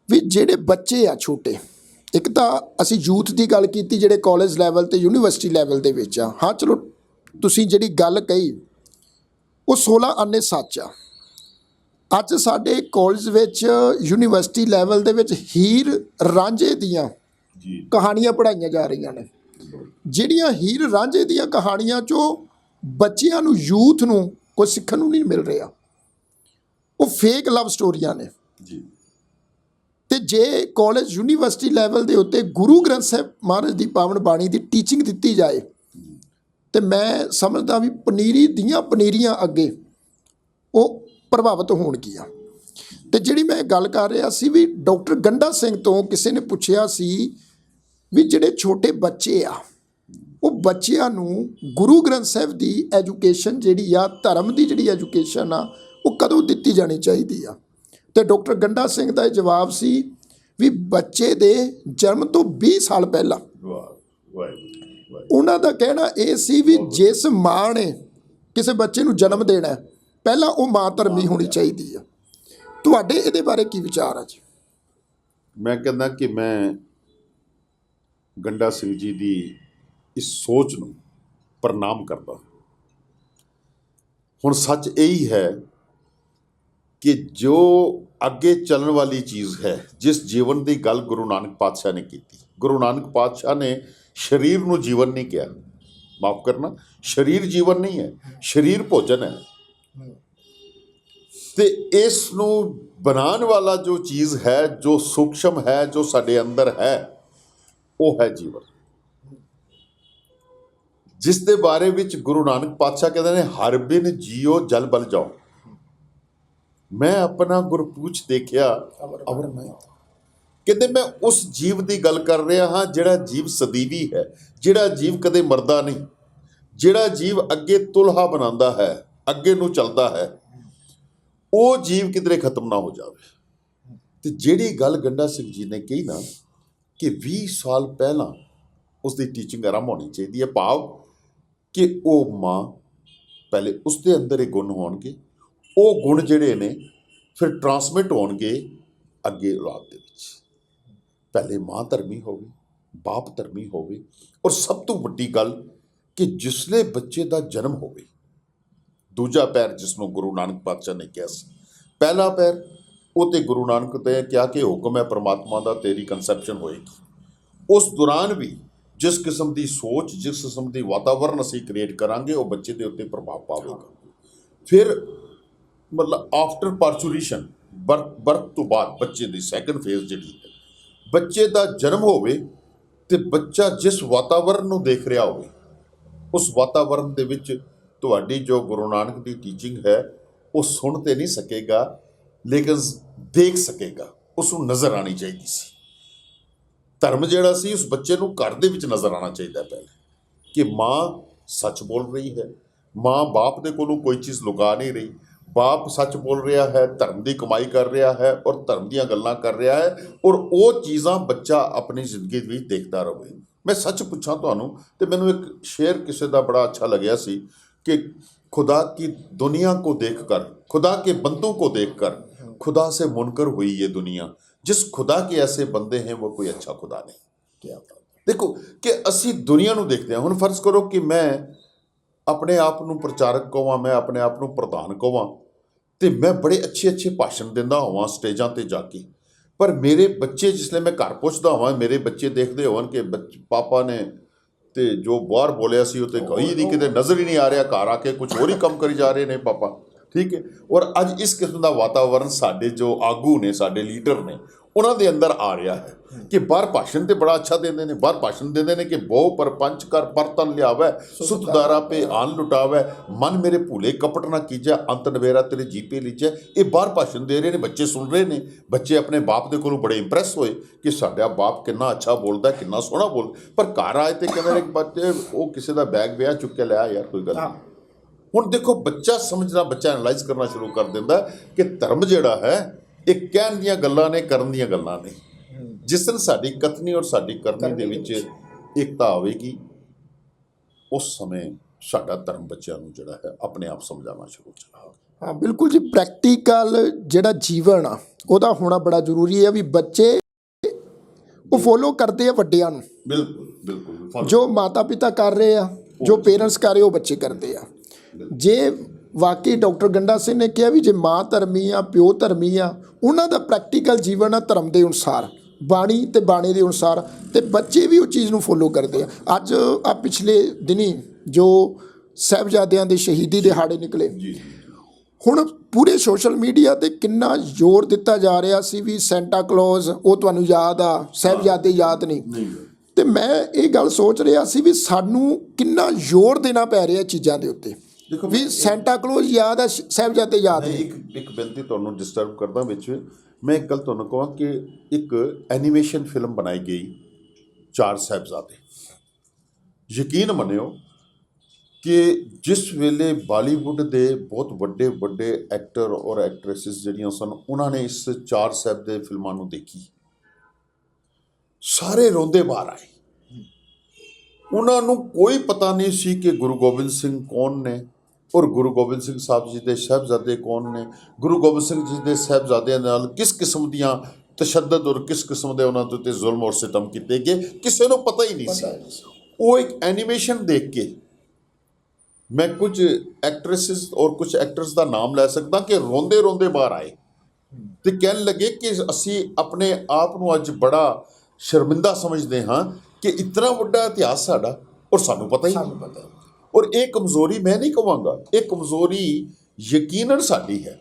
ਵੀ ਜਿਹੜੇ ਬੱਚੇ ਆ ਛੋਟੇ, ਇੱਕ ਤਾਂ ਅਸੀਂ ਯੂਥ ਦੀ ਗੱਲ ਕੀਤੀ ਜਿਹੜੇ ਕਾਲਜ ਲੈਵਲ ਤੇ ਯੂਨੀਵਰਸਿਟੀ ਲੈਵਲ ਦੇ ਵਿੱਚ ਆ, ਹਾਂ ਚਲੋ ਤੁਸੀਂ ਜਿਹੜੀ ਗੱਲ ਕਹੀ ਉਹ 16 ਆਨੇ ਸੱਚ ਆ। ਅੱਜ ਸਾਡੇ ਕਾਲਜ ਵਿੱਚ, ਯੂਨੀਵਰਸਿਟੀ ਲੈਵਲ ਦੇ ਵਿੱਚ ਹੀਰ ਰਾਂਝੇ ਦੀਆਂ ਕਹਾਣੀਆਂ ਪੜ੍ਹਾਈਆਂ ਜਾ ਰਹੀਆਂ ਨੇ, ਜਿਹੜੀਆਂ ਹੀਰ ਰਾਂਝੇ ਦੀਆਂ ਕਹਾਣੀਆਂ 'ਚੋਂ ਬੱਚਿਆਂ ਨੂੰ, ਯੂਥ ਨੂੰ ਕੁਝ ਸਿੱਖਣ ਨੂੰ ਨਹੀਂ ਮਿਲ ਰਿਹਾ, ਉਹ ਫੇਕ ਲਵ ਸਟੋਰੀਆਂ ਨੇ ਜੀ। ਅਤੇ ਜੇ ਕਾਲਜ ਯੂਨੀਵਰਸਿਟੀ ਲੈਵਲ ਦੇ ਉੱਤੇ ਗੁਰੂ ਗ੍ਰੰਥ ਸਾਹਿਬ ਮਹਾਰਾਜ ਦੀ ਪਾਵਨ ਬਾਣੀ ਦੀ ਟੀਚਿੰਗ ਦਿੱਤੀ ਜਾਏ ਅਤੇ ਮੈਂ ਸਮਝਦਾ ਵੀ ਪਨੀਰੀ ਦੀਆਂ ਪਨੀਰੀਆਂ ਅੱਗੇ ਉਹ ਪ੍ਰਭਾਵਿਤ ਹੋਣਗੀਆਂ। ਅਤੇ ਜਿਹੜੀ ਮੈਂ ਗੱਲ ਕਰ ਰਿਹਾ ਸੀ ਵੀ ਡਾਕਟਰ ਗੰਡਾ ਸਿੰਘ ਤੋਂ ਕਿਸੇ ਨੇ ਪੁੱਛਿਆ ਸੀ ਵੀ ਜਿਹੜੇ ਛੋਟੇ ਬੱਚੇ ਆ, ਉਹ ਬੱਚਿਆਂ ਨੂੰ ਗੁਰੂ ਗ੍ਰੰਥ ਸਾਹਿਬ ਦੀ ਐਜੂਕੇਸ਼ਨ ਜਿਹੜੀ ਆ, ਧਰਮ ਦੀ ਜਿਹੜੀ ਐਜੂਕੇਸ਼ਨ ਆ, ਉਹ ਕਦੋਂ ਦਿੱਤੀ ਜਾਣੀ ਚਾਹੀਦੀ ਆ? ਅਤੇ ਡਾਕਟਰ ਗੰਡਾ ਸਿੰਘ ਦਾ ਇਹ ਜਵਾਬ ਸੀ ਵੀ ਬੱਚੇ ਦੇ ਜਨਮ ਤੋਂ 20 ਸਾਲ ਪਹਿਲਾਂ। ਉਹਨਾਂ ਦਾ ਕਹਿਣਾ ਇਹ ਸੀ ਵੀ ਜਿਸ ਮਾਂ ਨੇ ਕਿਸੇ ਬੱਚੇ ਨੂੰ ਜਨਮ ਦੇਣਾ, ਪਹਿਲਾਂ ਉਹ ਮਾਂ ਧਰਮੀ ਹੋਣੀ ਚਾਹੀਦੀ ਆ। ਤੁਹਾਡੇ ਇਹਦੇ ਬਾਰੇ ਕੀ ਵਿਚਾਰ ਆ ਜੀ? ਮੈਂ ਕਹਿੰਦਾ ਕਿ ਮੈਂ ਗੰਡਾ ਸਿੰਘ ਜੀ ਦੀ ਇਸ ਸੋਚ ਨੂੰ ਪ੍ਰਣਾਮ ਕਰਦਾ। ਹੁਣ ਸੱਚ ਇਹੀ ਹੈ ਕਿ ਜੋ ਅੱਗੇ ਚੱਲਣ ਵਾਲੀ ਚੀਜ਼ ਹੈ, ਜਿਸ ਜੀਵਨ ਦੀ ਗੱਲ ਗੁਰੂ ਨਾਨਕ ਪਾਤਸ਼ਾਹ ਨੇ ਕੀਤੀ, ਗੁਰੂ ਨਾਨਕ ਪਾਤਸ਼ਾਹ ਨੇ ਸਰੀਰ ਨੂੰ ਜੀਵਨ ਨਹੀਂ ਕਿਹਾ, ਮਾਫ ਕਰਨਾ, ਸਰੀਰ ਜੀਵਨ ਨਹੀਂ ਹੈ, ਸਰੀਰ ਭੋਜਨ ਹੈ। ਅਤੇ ਇਸ ਨੂੰ ਬਣਾਉਣ ਵਾਲਾ ਜੋ ਚੀਜ਼ ਹੈ, ਜੋ ਸੂਖਸ਼ਮ ਹੈ, ਜੋ ਸਾਡੇ ਅੰਦਰ ਹੈ, ਉਹ ਹੈ ਜੀਵਨ, ਜਿਸ ਦੇ ਬਾਰੇ ਵਿੱਚ ਗੁਰੂ ਨਾਨਕ ਪਾਤਸ਼ਾਹ ਕਹਿੰਦੇ ਨੇ ਹਰ ਬਿਨ ਜੀਓ ਜਲ ਬਲ ਜਾਓ। ਮੈਂ ਆਪਣਾ ਗੁਰਪੂਛ ਦੇਖਿਆ ਅਵਰ ਮੈਂ, ਕਹਿੰਦੇ ਮੈਂ ਉਸ ਜੀਵ ਦੀ ਗੱਲ ਕਰ ਰਿਹਾ ਹਾਂ ਜਿਹੜਾ ਜੀਵ ਸਦੀਵੀ ਹੈ, ਜਿਹੜਾ ਜੀਵ ਕਦੇ ਮਰਦਾ ਨਹੀਂ, ਜਿਹੜਾ ਜੀਵ ਅੱਗੇ ਤੁਲਹਾ ਬਣਾਉਂਦਾ ਹੈ, ਅੱਗੇ ਨੂੰ ਚੱਲਦਾ ਹੈ, ਉਹ ਜੀਵ ਕਿਧਰੇ ਖਤਮ ਨਾ ਹੋ ਜਾਵੇ। ਅਤੇ ਜਿਹੜੀ ਗੱਲ ਗੰਡਾ ਸਿੰਘ ਜੀ ਨੇ ਕਹੀ ਨਾ ਕਿ 20 ਸਾਲ ਪਹਿਲਾਂ ਉਸ ਦੀ ਟੀਚਿੰਗ ਆਰੰਭ ਹੋਣੀ ਚਾਹੀਦੀ ਹੈ, ਭਾਵ ਕਿ ਉਹ ਮਾਂ ਪਹਿਲੇ ਉਸ ਦੇ ਅੰਦਰ ਇਹ ਗੁਣ ਹੋਣਗੇ, ਉਹ ਗੁਣ ਜਿਹੜੇ ਨੇ ਫਿਰ ਟਰਾਂਸਮਿਟ ਹੋਣਗੇ ਅੱਗੇ ਔਲਾਦ ਦੇ ਵਿੱਚ। ਪਹਿਲੇ ਮਾਂ ਧਰਮੀ ਹੋਵੇ, ਬਾਪ ਧਰਮੀ ਹੋਵੇ, ਔਰ ਸਭ ਤੋਂ ਵੱਡੀ ਗੱਲ ਕਿ ਜਿਸਲੇ ਬੱਚੇ ਦਾ ਜਨਮ ਹੋਵੇ, ਦੂਜਾ ਪੈਰ ਜਿਸ ਨੂੰ ਗੁਰੂ ਨਾਨਕ ਪਾਤਸ਼ਾਹ ਨੇ ਕਿਹਾ ਸੀ, ਪਹਿਲਾ ਪੈਰ ਉਹ ਤੇ ਗੁਰੂ ਨਾਨਕ ਨੇ ਕਿਹਾ ਕਿ ਹੁਕਮ ਹੈ ਪ੍ਰਮਾਤਮਾ ਦਾ, ਤੇਰੀ ਕਨਸੈਪਸ਼ਨ ਹੋਏਗੀ। ਉਸ ਦੌਰਾਨ ਵੀ ਜਿਸ ਕਿਸਮ ਦੀ ਸੋਚ, ਜਿਸ ਕਿਸਮ ਦੀ ਵਾਤਾਵਰਨ ਅਸੀਂ ਕ੍ਰੀਏਟ ਕਰਾਂਗੇ, ਉਹ ਬੱਚੇ ਦੇ ਉੱਤੇ ਪ੍ਰਭਾਵ ਪਾਵੇਗਾ। ਫਿਰ ਮਤਲਬ ਆਫਟਰ ਪਾਰਚੂਰੇਸ਼ਨ, ਬਰਥ ਤੋਂ ਬਾਅਦ ਬੱਚੇ ਦੀ ਸੈਕੰਡ ਫੇਜ਼ ਜਿਹੜੀ ਹੈ, ਬੱਚੇ ਦਾ ਜਨਮ ਹੋਵੇ ਤੇ ਬੱਚਾ ਜਿਸ ਵਾਤਾਵਰਨ ਨੂੰ ਦੇਖ ਰਿਹਾ ਹੋਵੇ, ਉਸ ਵਾਤਾਵਰਨ ਦੇ ਵਿੱਚ ਤੁਹਾਡੀ ਜੋ ਗੁਰੂ ਨਾਨਕ ਦੀ ਟੀਚਿੰਗ ਹੈ ਉਹ ਸੁਣ ਤੇ ਨਹੀਂ ਸਕੇਗਾ, ਲੇਕਿਨ ਦੇਖ ਸਕੇਗਾ। ਉਸ ਨੂੰ ਨਜ਼ਰ ਆਉਣੀ ਚਾਹੀਦੀ ਸੀ। ਧਰਮ ਜਿਹੜਾ ਸੀ ਉਸ ਬੱਚੇ ਨੂੰ ਘਰ ਦੇ ਵਿੱਚ ਨਜ਼ਰ ਆਉਣਾ ਚਾਹੀਦਾ ਪਹਿਲੇ, ਕਿ ਮਾਂ ਸੱਚ ਬੋਲ ਰਹੀ ਹੈ, ਮਾਂ ਬਾਪ ਦੇ ਕੋਲੋਂ ਕੋਈ ਚੀਜ਼ ਲੁਕਾ ਨਹੀਂ ਰਹੀ, ਬਾਪ ਸੱਚ ਬੋਲ ਰਿਹਾ ਹੈ, ਧਰਮ ਦੀ ਕਮਾਈ ਕਰ ਰਿਹਾ ਹੈ ਔਰ ਧਰਮ ਦੀਆਂ ਗੱਲਾਂ ਕਰ ਰਿਹਾ ਹੈ, ਔਰ ਉਹ ਚੀਜ਼ਾਂ ਬੱਚਾ ਆਪਣੀ ਜ਼ਿੰਦਗੀ ਵਿੱਚ ਦੇਖਦਾ ਰਹੇ। ਮੈਂ ਸੱਚ ਪੁੱਛਾਂ ਤੁਹਾਨੂੰ ਤੇ ਮੈਨੂੰ ਇੱਕ ਸ਼ੇਰ ਕਿਸੇ ਦਾ ਬੜਾ ਅੱਛਾ ਲੱਗਿਆ ਸੀ कि खुदा की दुनिया को देखकर, खुदा के बंदों को देखकर खुदा से मुनकर हुई ये दुनिया, जिस खुदा के ऐसे बंदे हैं वो कोई अच्छा खुदा नहीं। क्या देखो कि ਅਸੀਂ ਦੁਨੀਆ ਨੂੰ ਦੇਖਦੇ ਹਾਂ। ਹੁਣ ਫਰਜ਼ ਕਰੋ ਕਿ ਮੈਂ ਆਪਣੇ ਆਪ ਨੂੰ ਪ੍ਰਚਾਰਕ ਕਹਾਂ, ਮੈਂ ਆਪਣੇ ਆਪ ਨੂੰ ਪ੍ਰਧਾਨ ਕਹਾਂ ਤੇ ਮੈਂ ਬੜੇ ਅੱਛੇ ਭਾਸ਼ਣ ਦਿੰਦਾ ਹੋਵਾਂ ਸਟੇਜਾਂ ਤੇ ਜਾ ਕੇ, ਪਰ ਮੇਰੇ ਬੱਚੇ ਜਿਸਲੇ ਮੈਂ ਘਰ ਪੁੱਛਦਾ ਹੋਵਾਂ, ਮੇਰੇ ਬੱਚੇ ਦੇਖਦੇ ਹੋਣ ਕਿ ਪਾਪਾ ਨੇ ਤੇ ਜੋ ਬਾਹਰ ਬੋਲਿਆ ਸੀ ਉਹ ਤੇ ਕੋਈ ਨਹੀਂ, ਕਿਤੇ ਨਜ਼ਰ ਹੀ ਨਹੀਂ ਆ ਰਿਹਾ, ਘਰ ਆ ਕੇ ਕੁਝ ਹੋਰ ਹੀ ਕੰਮ ਕਰੀ ਜਾ ਰਹੇ ਨੇ ਪਾਪਾ। ਠੀਕ ਹੈ। ਔਰ ਅੱਜ ਇਸ ਕਿਸਮ ਦਾ ਵਾਤਾਵਰਨ ਸਾਡੇ ਜੋ ਆਗੂ ਨੇ, ਸਾਡੇ ਲੀਡਰ ਨੇ, ਉਹਨਾਂ ਦੇ ਅੰਦਰ ਆ ਰਿਹਾ ਹੈ ਕਿ ਬਾਹਰ ਭਾਸ਼ਣ ਤੇ ਬੜਾ ਅੱਛਾ ਦਿੰਦੇ ਨੇ, ਬਾਹਰ ਭਾਸ਼ਣ ਦਿੰਦੇ ਨੇ ਕਿ ਬਹੁ ਪਰਪੰਚ ਕਰ ਪਰਤਨ ਲਿਆਵੈ, ਸੁਤਦਾਰਾ ਪੇ ਆਨ ਲੁਟਾਵੈ, ਮਨ ਮੇਰੇ ਭੂਲੇ ਕਪਟ ਨਾ ਕੀਜੈ, ਅੰਤ ਨਵੇਰਾ ਤੇਰੇ ਜੀਪੇ ਲੀਜੈ। ਇਹ ਬਾਹਰ ਭਾਸ਼ਣ ਦੇ ਰਹੇ ਨੇ, ਬੱਚੇ ਸੁਣ ਰਹੇ ਨੇ। ਬੱਚੇ ਆਪਣੇ ਬਾਪ ਦੇ ਕੋਲੋਂ ਬੜੇ ਇੰਪ੍ਰੈਸ ਹੋਏ ਕਿ ਸਾਡਾ ਬਾਪ ਕਿੰਨਾ ਅੱਛਾ ਬੋਲਦਾ, ਕਿੰਨਾ ਸੋਹਣਾ ਬੋਲ, ਪਰ ਘਰ ਆਏ ਤੇ ਕਹਿੰਦੇ ਨੇ ਬੱਚੇ ਉਹ ਕਿਸੇ ਦਾ ਬੈਗ ਵਿਆਹ ਚੁੱਕ ਕੇ ਲਿਆ, ਯਾਰ ਕੋਈ ਗੱਲ ਨਹੀਂ। ਹੁਣ ਦੇਖੋ ਬੱਚਾ ਸਮਝਣਾ, ਬੱਚਾ ਐਨਾਲਾਈਜ਼ ਕਰਨਾ ਸ਼ੁਰੂ ਕਰ ਦਿੰਦਾ ਕਿ ਧਰਮ ਜਿਹੜਾ ਹੈ ਇਹ ਕਹਿਣ ਦੀਆਂ ਗੱਲਾਂ ਨੇ, ਕਰਨ ਦੀਆਂ ਗੱਲਾਂ ਨੇ। ਜਿਸ ਦਿਨ ਸਾਡੀ ਕਥਨੀ ਔਰ ਸਾਡੀ ਕਰਨੀ ਦੇ ਵਿੱਚ ਏਕਤਾ ਆਵੇਗੀ, ਉਸ ਸਮੇਂ ਸਾਡਾ ਧਰਮ ਬੱਚਿਆਂ ਨੂੰ ਜਿਹੜਾ ਹੈ ਆਪਣੇ ਆਪ ਸਮਝਾਉਣਾ ਸ਼ੁਰੂ ਹੋ ਜਾਏਗਾ। ਹਾਂ ਬਿਲਕੁਲ ਜੀ, ਪ੍ਰੈਕਟੀਕਲ ਜਿਹੜਾ ਜੀਵਨ ਆ ਉਹਦਾ ਹੋਣਾ ਬੜਾ ਜ਼ਰੂਰੀ ਹੈ ਵੀ ਬੱਚੇ ਉਹ ਫੋਲੋ ਕਰਦੇ ਆ ਵੱਡਿਆਂ ਨੂੰ। ਬਿਲਕੁਲ ਬਿਲਕੁਲ, ਜੋ ਮਾਤਾ ਪਿਤਾ ਕਰ ਰਹੇ ਆ, ਜੋ ਪੇਰੈਂਟਸ ਕਰ ਰਹੇ ਉਹ ਬੱਚੇ ਕਰਦੇ ਆ। ਜੇ ਵਾਕਈ ਡਾਕਟਰ ਗੰਡਾ ਸਿੰਘ ਨੇ ਕਿਹਾ ਵੀ ਜੇ ਮਾਂ ਧਰਮੀ ਆ, ਪਿਓ ਧਰਮੀ ਆ, ਉਹਨਾਂ ਦਾ ਪ੍ਰੈਕਟੀਕਲ ਜੀਵਨ ਆ ਧਰਮ ਦੇ ਅਨੁਸਾਰ, ਬਾਣੀ ਤੇ ਬਾਣੇ ਦੇ ਅਨੁਸਾਰ, ਤੇ ਬੱਚੇ ਵੀ ਉਹ ਚੀਜ਼ ਨੂੰ ਫੋਲੋ ਕਰਦੇ ਆ। ਅੱਜ ਆ ਪਿਛਲੇ ਦਿਨੀ ਜੋ ਸਾਹਿਬਜ਼ਾਦਿਆਂ ਦੇ ਸ਼ਹੀਦੀ ਦਿਹਾੜੇ ਨਿਕਲੇ, ਹੁਣ ਪੂਰੇ ਸੋਸ਼ਲ ਮੀਡੀਆ 'ਤੇ ਕਿੰਨਾ ਜ਼ੋਰ ਦਿੱਤਾ ਜਾ ਰਿਹਾ ਸੀ ਵੀ ਸੈਂਟਾ ਕਲੌਜ਼ ਉਹ ਤੁਹਾਨੂੰ ਯਾਦ ਆ, ਸਾਹਿਬਜ਼ਾਦੇ ਯਾਦ ਨਹੀਂ। ਤੇ ਮੈਂ ਇਹ ਗੱਲ ਸੋਚ ਰਿਹਾ ਸੀ ਵੀ ਸਾਨੂੰ ਕਿੰਨਾ ਜ਼ੋਰ ਦੇਣਾ ਪੈ ਰਿਹਾ ਚੀਜ਼ਾਂ ਦੇ ਉੱਤੇ ਦੇਖੋ ਵੀ ਸੈਂਟਾ ਕਲੌਜ਼ ਯਾਦ ਆ, ਸਾਹਿਬਜ਼ਾਦੇ ਯਾਦ ਨਹੀਂ। ਇੱਕ ਬੇਨਤੀ ਤੁਹਾਨੂੰ ਡਿਸਟਰਬ ਕਰਦਾ ਵਿੱਚ, ਮੈਂ ਇੱਕ ਗੱਲ ਤੁਹਾਨੂੰ ਕਹਾਂ ਕਿ ਇੱਕ ਐਨੀਮੇਸ਼ਨ ਫਿਲਮ ਬਣਾਈ ਗਈ ਚਾਰ ਸਾਹਿਬਜ਼ਾਦੇ। ਯਕੀਨ ਮੰਨਿਓ ਕਿ ਜਿਸ ਵੇਲੇ ਬਾਲੀਵੁੱਡ ਦੇ ਬਹੁਤ ਵੱਡੇ ਐਕਟਰ ਔਰ ਐਕਟਰੈਸਿਸ ਜਿਹੜੀਆਂ ਸਨ, ਉਹਨਾਂ ਨੇ ਇਸ ਚਾਰ ਸਾਹਿਬਜ਼ਾਦੇ ਫਿਲਮਾਂ ਨੂੰ ਦੇਖੀ, ਸਾਰੇ ਰੋਂਦੇ ਬਾਹਰ ਆਏ। ਉਹਨਾਂ ਨੂੰ ਕੋਈ ਪਤਾ ਨਹੀਂ ਸੀ ਕਿ ਗੁਰੂ ਗੋਬਿੰਦ ਸਿੰਘ ਕੌਣ ਨੇ ਔਰ ਗੁਰੂ ਗੋਬਿੰਦ ਸਿੰਘ ਸਾਹਿਬ ਜੀ ਦੇ ਸਾਹਿਬਜ਼ਾਦੇ ਕੌਣ ਨੇ, ਗੁਰੂ ਗੋਬਿੰਦ ਸਿੰਘ ਜੀ ਦੇ ਸਾਹਿਬਜ਼ਾਦਿਆਂ ਨਾਲ ਕਿਸ ਕਿਸਮ ਦੀਆਂ ਤਸ਼ੱਦਦ ਔਰ ਕਿਸ ਕਿਸਮ ਦੇ ਉਹਨਾਂ ਦੇ ਉੱਤੇ ਜ਼ੁਲਮ ਔਰ ਸਿਤਮ ਕੀਤੇ ਗਏ, ਕਿਸੇ ਨੂੰ ਪਤਾ ਹੀ ਨਹੀਂ ਸੀ। ਉਹ ਇੱਕ ਐਨੀਮੇਸ਼ਨ ਦੇਖ ਕੇ ਮੈਂ ਕੁਝ ਐਕਟਰੈਸਿਸ ਔਰ ਕੁਝ ਐਕਟਰਸ ਦਾ ਨਾਮ ਲੈ ਸਕਦਾ ਕਿ ਰੋਂਦੇ ਬਾਹਰ ਆਏ ਤੇ ਕਹਿਣ ਲੱਗੇ ਕਿ ਅਸੀਂ ਆਪਣੇ ਆਪ ਨੂੰ ਅੱਜ ਬੜਾ ਸ਼ਰਮਿੰਦਾ ਸਮਝਦੇ ਹਾਂ ਕਿ ਇਤਨਾ ਵੱਡਾ ਇਤਿਹਾਸ ਸਾਡਾ ਔਰ ਸਾਨੂੰ ਪਤਾ ਹੀ ਨਹੀਂ। ਔਰ ਇਹ ਕਮਜ਼ੋਰੀ ਮੈਂ ਨਹੀਂ ਕਹਾਂਗਾ, ਇਹ ਕਮਜ਼ੋਰੀ ਯਕੀਨਨ ਸਾਡੀ ਹੈ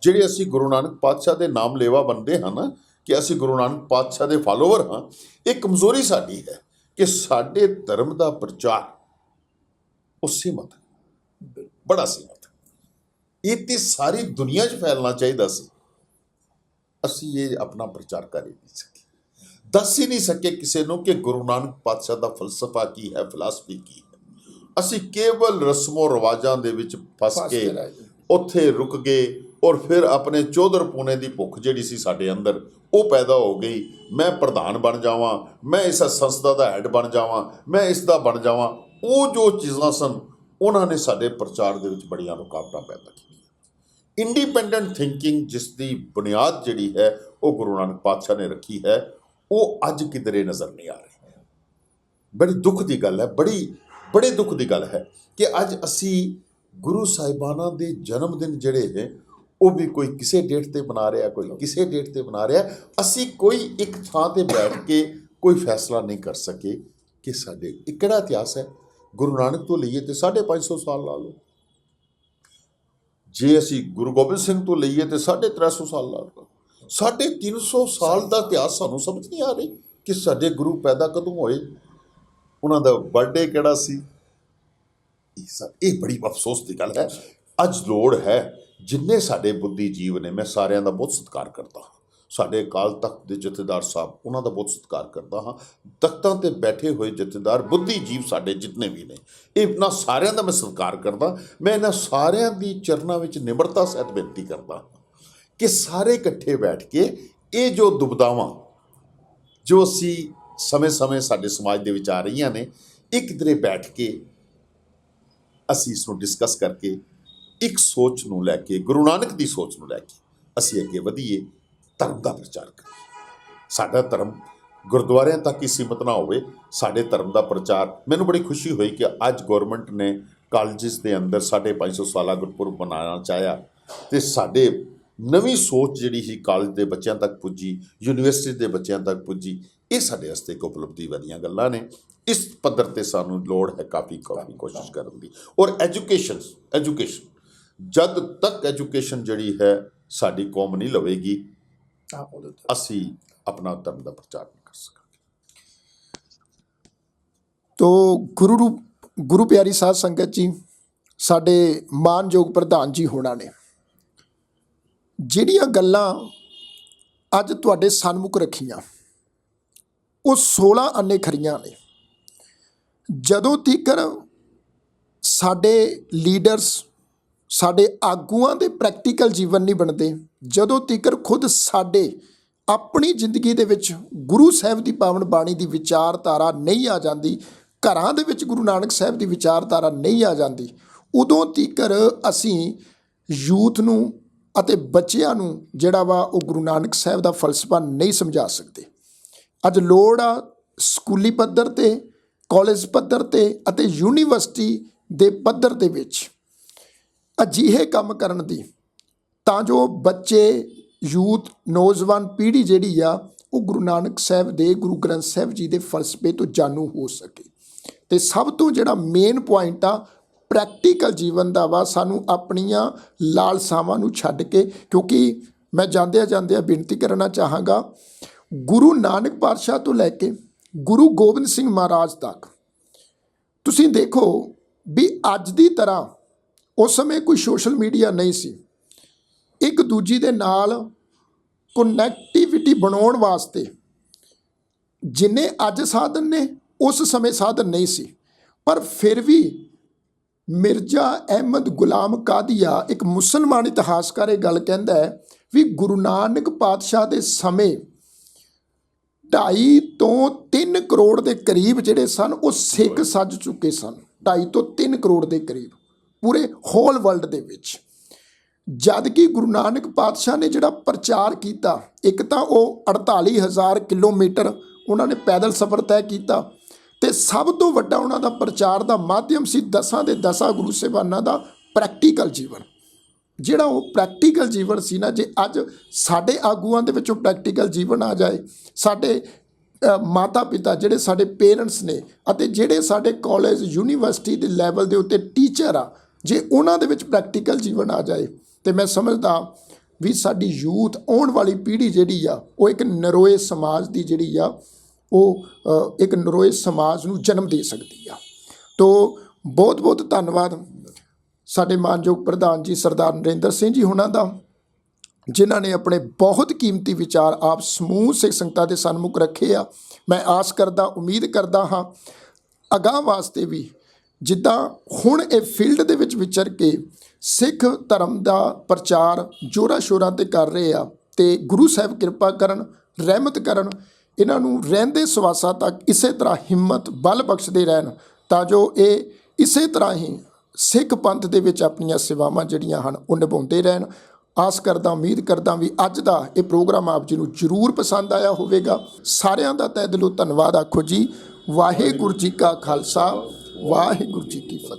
ਜਿਹੜੇ ਅਸੀਂ ਗੁਰੂ ਨਾਨਕ ਪਾਤਸ਼ਾਹ ਦੇ ਨਾਮ ਲੇਵਾ ਬਣਦੇ ਹਾਂ ਨਾ, ਕਿ ਅਸੀਂ ਗੁਰੂ ਨਾਨਕ ਪਾਤਸ਼ਾਹ ਦੇ ਫਾਲੋਵਰ ਹਾਂ। ਇਹ ਕਮਜ਼ੋਰੀ ਸਾਡੀ ਹੈ ਕਿ ਸਾਡੇ ਧਰਮ ਦਾ ਪ੍ਰਚਾਰ ਉਹ ਸੀਮਤ, ਬੜਾ ਸੀਮਤ, ਇਹ ਤੇ ਸਾਰੀ ਦੁਨੀਆ 'ਚ ਫੈਲਣਾ ਚਾਹੀਦਾ ਸੀ। ਅਸੀਂ ਇਹ ਆਪਣਾ ਪ੍ਰਚਾਰ ਕਰ ਹੀ ਨਹੀਂ ਸਕੇ, ਦੱਸ ਹੀ ਨਹੀਂ ਸਕੇ ਕਿਸੇ ਨੂੰ ਕਿ ਗੁਰੂ ਨਾਨਕ ਪਾਤਸ਼ਾਹ ਦਾ ਫਲਸਫਾ ਕੀ ਹੈ, ਫਿਲਾਸਫੀ ਕੀ ਹੈ। ਅਸੀਂ ਕੇਵਲ ਰਸਮੋ ਰਿਵਾਜਾਂ ਦੇ ਵਿੱਚ ਫਸ ਕੇ ਉੱਥੇ ਰੁਕ ਗਏ ਔਰ ਫਿਰ ਆਪਣੇ ਚੌਧਰ ਪੂਨੇ ਦੀ ਭੁੱਖ ਜਿਹੜੀ ਸੀ ਸਾਡੇ ਅੰਦਰ ਉਹ ਪੈਦਾ ਹੋ ਗਈ। ਮੈਂ ਪ੍ਰਧਾਨ ਬਣ ਜਾਵਾਂ, ਮੈਂ ਇਸ ਸੰਸਥਾ ਦਾ ਹੈਡ ਬਣ ਜਾਵਾਂ, ਮੈਂ ਇਸ ਦਾ ਬਣ ਜਾਵਾਂ। ਉਹ ਜੋ ਚੀਜ਼ਾਂ ਸਨ ਉਹਨਾਂ ਨੇ ਸਾਡੇ ਪ੍ਰਚਾਰ ਦੇ ਵਿੱਚ ਬੜੀਆਂ ਰੁਕਾਵਟਾਂ ਪੈਦਾ ਕੀਤੀਆਂ। ਇੰਡੀਪੈਂਡੈਂਟ ਥਿੰਕਿੰਗ ਜਿਸ ਦੀ ਬੁਨਿਆਦ ਜਿਹੜੀ ਹੈ ਉਹ ਗੁਰੂ ਨਾਨਕ ਪਾਤਸ਼ਾਹ ਨੇ ਰੱਖੀ ਹੈ, ਉਹ ਅੱਜ ਕਿਧਰੇ ਨਜ਼ਰ ਨਹੀਂ ਆ ਰਹੇ। ਬੜੀ ਦੁੱਖ ਦੀ ਗੱਲ ਹੈ, ਬੜੇ ਦੁੱਖ ਦੀ ਗੱਲ ਹੈ ਕਿ ਅੱਜ ਅਸੀਂ ਗੁਰੂ ਸਾਹਿਬਾਨਾਂ ਦੇ ਜਨਮ ਦਿਨ ਜਿਹੜੇ ਨੇ ਉਹ ਵੀ ਕੋਈ ਕਿਸੇ ਡੇਟ ਤੇ ਬਣਾ ਰਿਹਾ, ਕੋਈ ਕਿਸੇ ਡੇਟ ਤੇ ਬਣਾ ਰਿਹਾ। ਅਸੀਂ ਕੋਈ ਇੱਕ ਥਾਂ ਤੇ ਬੈਠ ਕੇ ਕੋਈ ਫੈਸਲਾ ਨਹੀਂ ਕਰ ਸਕੇ ਕਿ ਸਾਡੇ ਇਹ ਕਿਹੜਾ ਇਤਿਹਾਸ ਹੈ। ਗੁਰੂ ਨਾਨਕ ਤੋਂ ਲਈਏ ਤੇ 550 ਸਾਲ ਲਾ ਲਓ, ਜੇ ਅਸੀਂ ਗੁਰੂ ਗੋਬਿੰਦ ਸਿੰਘ ਤੋਂ ਲਈਏ ਤੇ 350 ਸਾਲ ਲਾ ਲਓ। 350 ਸਾਲ ਦਾ ਇਤਿਹਾਸ ਸਾਨੂੰ ਸਮਝ ਨਹੀਂ ਆ ਰਹੀ ਕਿ ਸਾਡੇ ਗੁਰੂ ਪੈਦਾ ਕਦੋਂ ਹੋਏ, ਉਹਨਾਂ ਦਾ ਬਰਥਡੇ ਕਿਹੜਾ ਸੀ। ਇਹ ਬੜੀ ਅਫਸੋਸ ਦੀ ਗੱਲ ਹੈ। ਅੱਜ ਲੋੜ ਹੈ, ਜਿੰਨੇ ਸਾਡੇ ਬੁੱਧੀਜੀਵ ਨੇ, ਮੈਂ ਸਾਰਿਆਂ ਦਾ ਬਹੁਤ ਸਤਿਕਾਰ ਕਰਦਾ ਹਾਂ। ਸਾਡੇ ਅਕਾਲ ਤਖਤ ਦੇ ਜਥੇਦਾਰ ਸਾਹਿਬ, ਉਹਨਾਂ ਦਾ ਬਹੁਤ ਸਤਿਕਾਰ ਕਰਦਾ ਹਾਂ। ਤਖਤਾਂ 'ਤੇ ਬੈਠੇ ਹੋਏ ਜਥੇਦਾਰ ਬੁੱਧੀਜੀਵ ਸਾਡੇ ਜਿਤਨੇ ਵੀ ਨੇ, ਇਹਨਾਂ ਸਾਰਿਆਂ ਦਾ ਮੈਂ ਸਤਿਕਾਰ ਕਰਦਾ। ਮੈਂ ਇਹਨਾਂ ਸਾਰਿਆਂ ਦੀ ਚਰਨਾਂ ਵਿੱਚ ਨਿਮਰਤਾ ਸਹਿਤ ਬੇਨਤੀ ਕਰਦਾ ਕਿ ਸਾਰੇ ਇਕੱਠੇ ਬੈਠ ਕੇ ਇਹ ਜੋ ਦੁਬਿਧਾਵਾਂ ਜੋ ਅਸੀਂ ਸਮੇਂ-ਸਮੇਂ ਸਾਡੇ ਸਮਾਜ ਦੇ ਵਿੱਚ ਆ ਰਹੀਆਂ ਨੇ, ਇੱਕ ਕਿਧਰੇ ਬੈਠ ਕੇ ਅਸੀਂ ਇਸ ਨੂੰ ਡਿਸਕਸ ਕਰਕੇ ਇੱਕ ਸੋਚ ਨੂੰ ਲੈ ਕੇ, ਗੁਰੂ ਨਾਨਕ ਦੀ ਸੋਚ ਨੂੰ ਲੈ ਕੇ ਅਸੀਂ ਅੱਗੇ ਵਧੀਏ, ਧਰਮ ਦਾ ਪ੍ਰਚਾਰ ਕਰੀਏ। ਸਾਡਾ ਧਰਮ ਗੁਰਦੁਆਰਿਆਂ ਤੱਕ ਹੀ ਸੀਮਤ ਨਾ ਹੋਵੇ। ਸਾਡੇ ਧਰਮ ਦਾ ਪ੍ਰਚਾਰ, ਮੈਨੂੰ ਬੜੀ ਖੁਸ਼ੀ ਹੋਈ ਕਿ ਅੱਜ ਗੌਰਮੈਂਟ ਨੇ ਕਾਲਜਿਸ ਦੇ ਅੰਦਰ 550 ਸਾਲਾ ਗੁਰਪੁਰਬ ਮਨਾਉਣਾ ਚਾਹਿਆ ਅਤੇ ਸਾਡੇ ਨਵੀਂ ਸੋਚ ਜਿਹੜੀ ਸੀ ਕਾਲਜ ਦੇ ਬੱਚਿਆਂ ਤੱਕ ਪੁੱਜੀ, ਯੂਨੀਵਰਸਿਟੀ ਦੇ ਬੱਚਿਆਂ ਤੱਕ ਪੁੱਜੀ। ਇਹ ਸਾਡੇ ਵਾਸਤੇ ਇੱਕ ਉਪਲਬਧੀ ਵਾਲੀਆਂ ਗੱਲਾਂ ਨੇ। ਇਸ ਪੱਧਰ 'ਤੇ ਸਾਨੂੰ ਲੋੜ ਹੈ ਕਾਫੀ ਕੋਸ਼ਿਸ਼ ਕਰਨ ਦੀ। ਔਰ ਐਜੂਕੇਸ਼ਨ ਜਦ ਤੱਕ ਐਜੂਕੇਸ਼ਨ ਜਿਹੜੀ ਹੈ ਸਾਡੀ ਕੌਮ ਨਹੀਂ ਲਵੇਗੀ, ਅਸੀਂ ਆਪਣਾ ਧਰਮ ਦਾ ਪ੍ਰਚਾਰ ਨਹੀਂ ਕਰ ਸਕਾਂਗੇ। ਤੋ ਗੁਰੂ ਪਿਆਰੀ ਸਾਧ ਸੰਗਤ ਜੀ, ਸਾਡੇ ਮਾਨਯੋਗ ਪ੍ਰਧਾਨ ਜੀ ਹੋਣਾ ਨੇ ਜਿਹੜੀਆਂ ਗੱਲਾਂ ਅੱਜ ਤੁਹਾਡੇ ਸਨਮੁਖ ਰੱਖੀਆਂ, ਉਹ 16 ਅੰਨੇ ਖਰੀਆਂ ਨੇ। ਜਦੋਂ ਤੀਕਰ ਸਾਡੇ ਲੀਡਰਸ, ਸਾਡੇ ਆਗੂਆਂ ਦੇ ਪ੍ਰੈਕਟੀਕਲ ਜੀਵਨ ਨਹੀਂ ਬਣਦੇ, ਜਦੋਂ ਤੀਕਰ ਖੁਦ ਸਾਡੇ ਆਪਣੀ ਜ਼ਿੰਦਗੀ ਦੇ ਵਿੱਚ ਗੁਰੂ ਸਾਹਿਬ ਦੀ ਪਾਵਨ ਬਾਣੀ ਦੀ ਵਿਚਾਰਧਾਰਾ ਨਹੀਂ ਆ ਜਾਂਦੀ, ਘਰਾਂ ਦੇ ਵਿੱਚ ਗੁਰੂ ਨਾਨਕ ਸਾਹਿਬ ਦੀ ਵਿਚਾਰਧਾਰਾ ਨਹੀਂ ਆ ਜਾਂਦੀ, ਉਦੋਂ ਤੀਕਰ ਅਸੀਂ ਯੂਥ ਨੂੰ ਅਤੇ ਬੱਚਿਆਂ ਨੂੰ ਜਿਹੜਾ ਵਾ ਉਹ ਗੁਰੂ ਨਾਨਕ ਸਾਹਿਬ ਦਾ ਫਲਸਫਾ ਨਹੀਂ ਸਮਝਾ ਸਕਦੇ। ਅੱਜ ਲੋੜ ਆ ਸਕੂਲੀ ਪੱਧਰ 'ਤੇ, ਕਾਲਜ ਪੱਧਰ 'ਤੇ ਅਤੇ ਯੂਨੀਵਰਸਿਟੀ ਦੇ ਪੱਧਰ ਦੇ ਵਿੱਚ ਅਜਿਹੇ ਕੰਮ ਕਰਨ ਦੀ, ਤਾਂ ਜੋ ਬੱਚੇ, ਯੂਥ, ਨੌਜਵਾਨ ਪੀੜ੍ਹੀ ਜਿਹੜੀ ਆ ਉਹ ਗੁਰੂ ਨਾਨਕ ਸਾਹਿਬ ਦੇ, ਗੁਰੂ ਗ੍ਰੰਥ ਸਾਹਿਬ ਜੀ ਦੇ ਫਲਸਫੇ ਤੋਂ ਜਾਣੂ ਹੋ ਸਕੇ। ਅਤੇ ਸਭ ਤੋਂ ਜਿਹੜਾ ਮੇਨ ਪੁਆਇੰਟ ਆ ਪ੍ਰੈਕਟੀਕਲ ਜੀਵਨ ਦਾ ਵਾ, ਸਾਨੂੰ ਆਪਣੀਆਂ ਲਾਲਸਾਵਾਂ ਨੂੰ ਛੱਡ ਕੇ, ਕਿਉਂਕਿ ਮੈਂ ਜਾਂਦਿਆਂ ਬੇਨਤੀ ਕਰਨਾ ਚਾਹਾਂਗਾ, ਗੁਰੂ ਨਾਨਕ ਪਾਤਸ਼ਾਹ ਤੋਂ ਲੈ ਕੇ ਗੁਰੂ ਗੋਬਿੰਦ ਸਿੰਘ ਮਹਾਰਾਜ ਤੱਕ ਤੁਸੀਂ ਦੇਖੋ ਵੀ ਅੱਜ ਦੀ ਤਰ੍ਹਾਂ ਉਸ ਸਮੇਂ ਕੋਈ ਸੋਸ਼ਲ ਮੀਡੀਆ ਨਹੀਂ ਸੀ। ਇੱਕ ਦੂਜੀ ਦੇ ਨਾਲ ਕਨੈਕਟੀਵਿਟੀ ਬਣਾਉਣ ਵਾਸਤੇ ਜਿੰਨੇ ਅੱਜ ਸਾਧਨ ਨੇ, ਉਸ ਸਮੇਂ ਸਾਧਨ ਨਹੀਂ ਸੀ। ਪਰ ਫਿਰ ਵੀ ਮਿਰਜ਼ਾ ਅਹਿਮਦ ਗੁਲਾਮ ਕਾਦੀਆ, ਇੱਕ ਮੁਸਲਮਾਨ ਇਤਿਹਾਸਕਾਰ, ਇਹ ਗੱਲ ਕਹਿੰਦਾ ਹੈ ਵੀ ਗੁਰੂ ਨਾਨਕ ਪਾਤਸ਼ਾਹ ਦੇ ਸਮੇਂ 2.5 ਤੋਂ 3 ਕਰੋੜ ਦੇ ਕਰੀਬ ਜਿਹੜੇ ਸਨ ਉਹ ਸਿੱਖ ਸੱਜ ਚੁੱਕੇ ਸਨ। 2.5 ਤੋਂ 3 ਕਰੋੜ ਦੇ ਕਰੀਬ ਪੂਰੇ ਹੋਲ ਵਰਲਡ ਦੇ ਵਿੱਚ। ਜਦ ਕਿ ਗੁਰੂ ਨਾਨਕ ਪਾਤਸ਼ਾਹ ਨੇ ਜਿਹੜਾ ਪ੍ਰਚਾਰ ਕੀਤਾ, ਇੱਕ ਤਾਂ ਉਹ 48,000 ਕਿਲੋਮੀਟਰ ਉਹਨਾਂ ਨੇ ਪੈਦਲ ਸਫ਼ਰ ਤੈਅ ਕੀਤਾ, ਅਤੇ ਸਭ ਤੋਂ ਵੱਡਾ ਉਹਨਾਂ ਦਾ ਪ੍ਰਚਾਰ ਦਾ ਮਾਧਿਅਮ ਸੀ 10 ਦੇ 10 ਗੁਰੂ ਸਾਹਿਬਾਨਾਂ ਦਾ ਪ੍ਰੈਕਟੀਕਲ ਜੀਵਨ। ਜਿਹੜਾ ਉਹ ਪ੍ਰੈਕਟੀਕਲ ਜੀਵਨ ਸੀ ਨਾ, ਜੇ ਅੱਜ ਸਾਡੇ ਆਗੂਆਂ ਦੇ ਵਿੱਚੋਂ ਪ੍ਰੈਕਟੀਕਲ ਜੀਵਨ ਆ ਜਾਏ, ਸਾਡੇ ਮਾਤਾ ਪਿਤਾ ਜਿਹੜੇ ਸਾਡੇ ਪੇਰੈਂਟਸ ਨੇ ਅਤੇ ਜਿਹੜੇ ਸਾਡੇ ਕਾਲਜ ਯੂਨੀਵਰਸਿਟੀ ਦੇ ਲੈਵਲ ਦੇ ਉੱਤੇ ਟੀਚਰ ਆ, ਜੇ ਉਹਨਾਂ ਦੇ ਵਿੱਚ ਪ੍ਰੈਕਟੀਕਲ ਜੀਵਨ ਆ ਜਾਏ, ਅਤੇ ਮੈਂ ਸਮਝਦਾ ਵੀ ਸਾਡੀ ਯੂਥ, ਆਉਣ ਵਾਲੀ ਪੀੜ੍ਹੀ ਜਿਹੜੀ ਆ ਉਹ ਇੱਕ ਨਰੋਏ ਸਮਾਜ ਦੀ ਜਿਹੜੀ ਆ ਉਹ ਇੱਕ ਨਰੋਏ ਸਮਾਜ ਨੂੰ ਜਨਮ ਦੇ ਸਕਦੀ ਆ। ਤੋ ਬਹੁਤ ਬਹੁਤ ਧੰਨਵਾਦ ਸਾਡੇ ਮਾਨਯੋਗ ਪ੍ਰਧਾਨ ਜੀ ਸਰਦਾਰ ਨਰਿੰਦਰ ਸਿੰਘ ਜੀ ਹੋਣਾ ਦਾ, ਜਿਨ੍ਹਾਂ ਨੇ ਆਪਣੇ ਬਹੁਤ ਕੀਮਤੀ ਵਿਚਾਰ ਆਪ ਸਮੂਹ ਸਿੱਖ ਸੰਗਤਾਂ ਦੇ ਸਨਮੁਖ ਰੱਖੇ ਆ। ਮੈਂ ਆਸ ਕਰਦਾ, ਉਮੀਦ ਕਰਦਾ ਹਾਂ ਅਗਾਂਹ ਵਾਸਤੇ ਵੀ ਜਿੱਦਾਂ ਹੁਣ ਇਹ ਫੀਲਡ ਦੇ ਵਿੱਚ ਵਿਚਰ ਕੇ ਸਿੱਖ ਧਰਮ ਦਾ ਪ੍ਰਚਾਰ ਜ਼ੋਰਾਂ ਸ਼ੋਰਾਂ 'ਤੇ ਕਰ ਰਹੇ ਆ, ਅਤੇ ਗੁਰੂ ਸਾਹਿਬ ਕਿਰਪਾ ਕਰਨ, ਰਹਿਮਤ ਕਰਨ, ਇਹਨਾਂ ਨੂੰ ਰਹਿੰਦੇ ਸਵਾਸਾਂ ਤੱਕ ਇਸੇ ਤਰ੍ਹਾਂ ਹਿੰਮਤ, ਬਲ ਬਖਸ਼ਦੇ ਰਹਿਣ, ਤਾਂ ਜੋ ਇਹ ਇਸੇ ਤਰ੍ਹਾਂ ਹੀ ਸਿੱਖ ਪੰਥ ਦੇ ਵਿੱਚ ਆਪਣੀਆਂ ਸੇਵਾਵਾਂ ਜਿਹੜੀਆਂ ਹਨ ਉਹ ਨਿਭਾਉਂਦੇ ਰਹਿਣ। ਆਸ ਕਰਦਾ, ਉਮੀਦ ਕਰਦਾ ਵੀ ਅੱਜ ਦਾ ਇਹ ਪ੍ਰੋਗਰਾਮ ਆਪ ਜੀ ਨੂੰ ਜ਼ਰੂਰ ਪਸੰਦ ਆਇਆ ਹੋਵੇਗਾ। ਸਾਰਿਆਂ ਦਾ ਤਹਿ ਦਿਲੋਂ ਧੰਨਵਾਦ ਆਖੋ ਜੀ। ਵਾਹਿਗੁਰੂ ਜੀ ਕਾ ਖਾਲਸਾ, ਵਾਹਿਗੁਰੂ ਜੀ ਕੀ ਫਤਿਹ।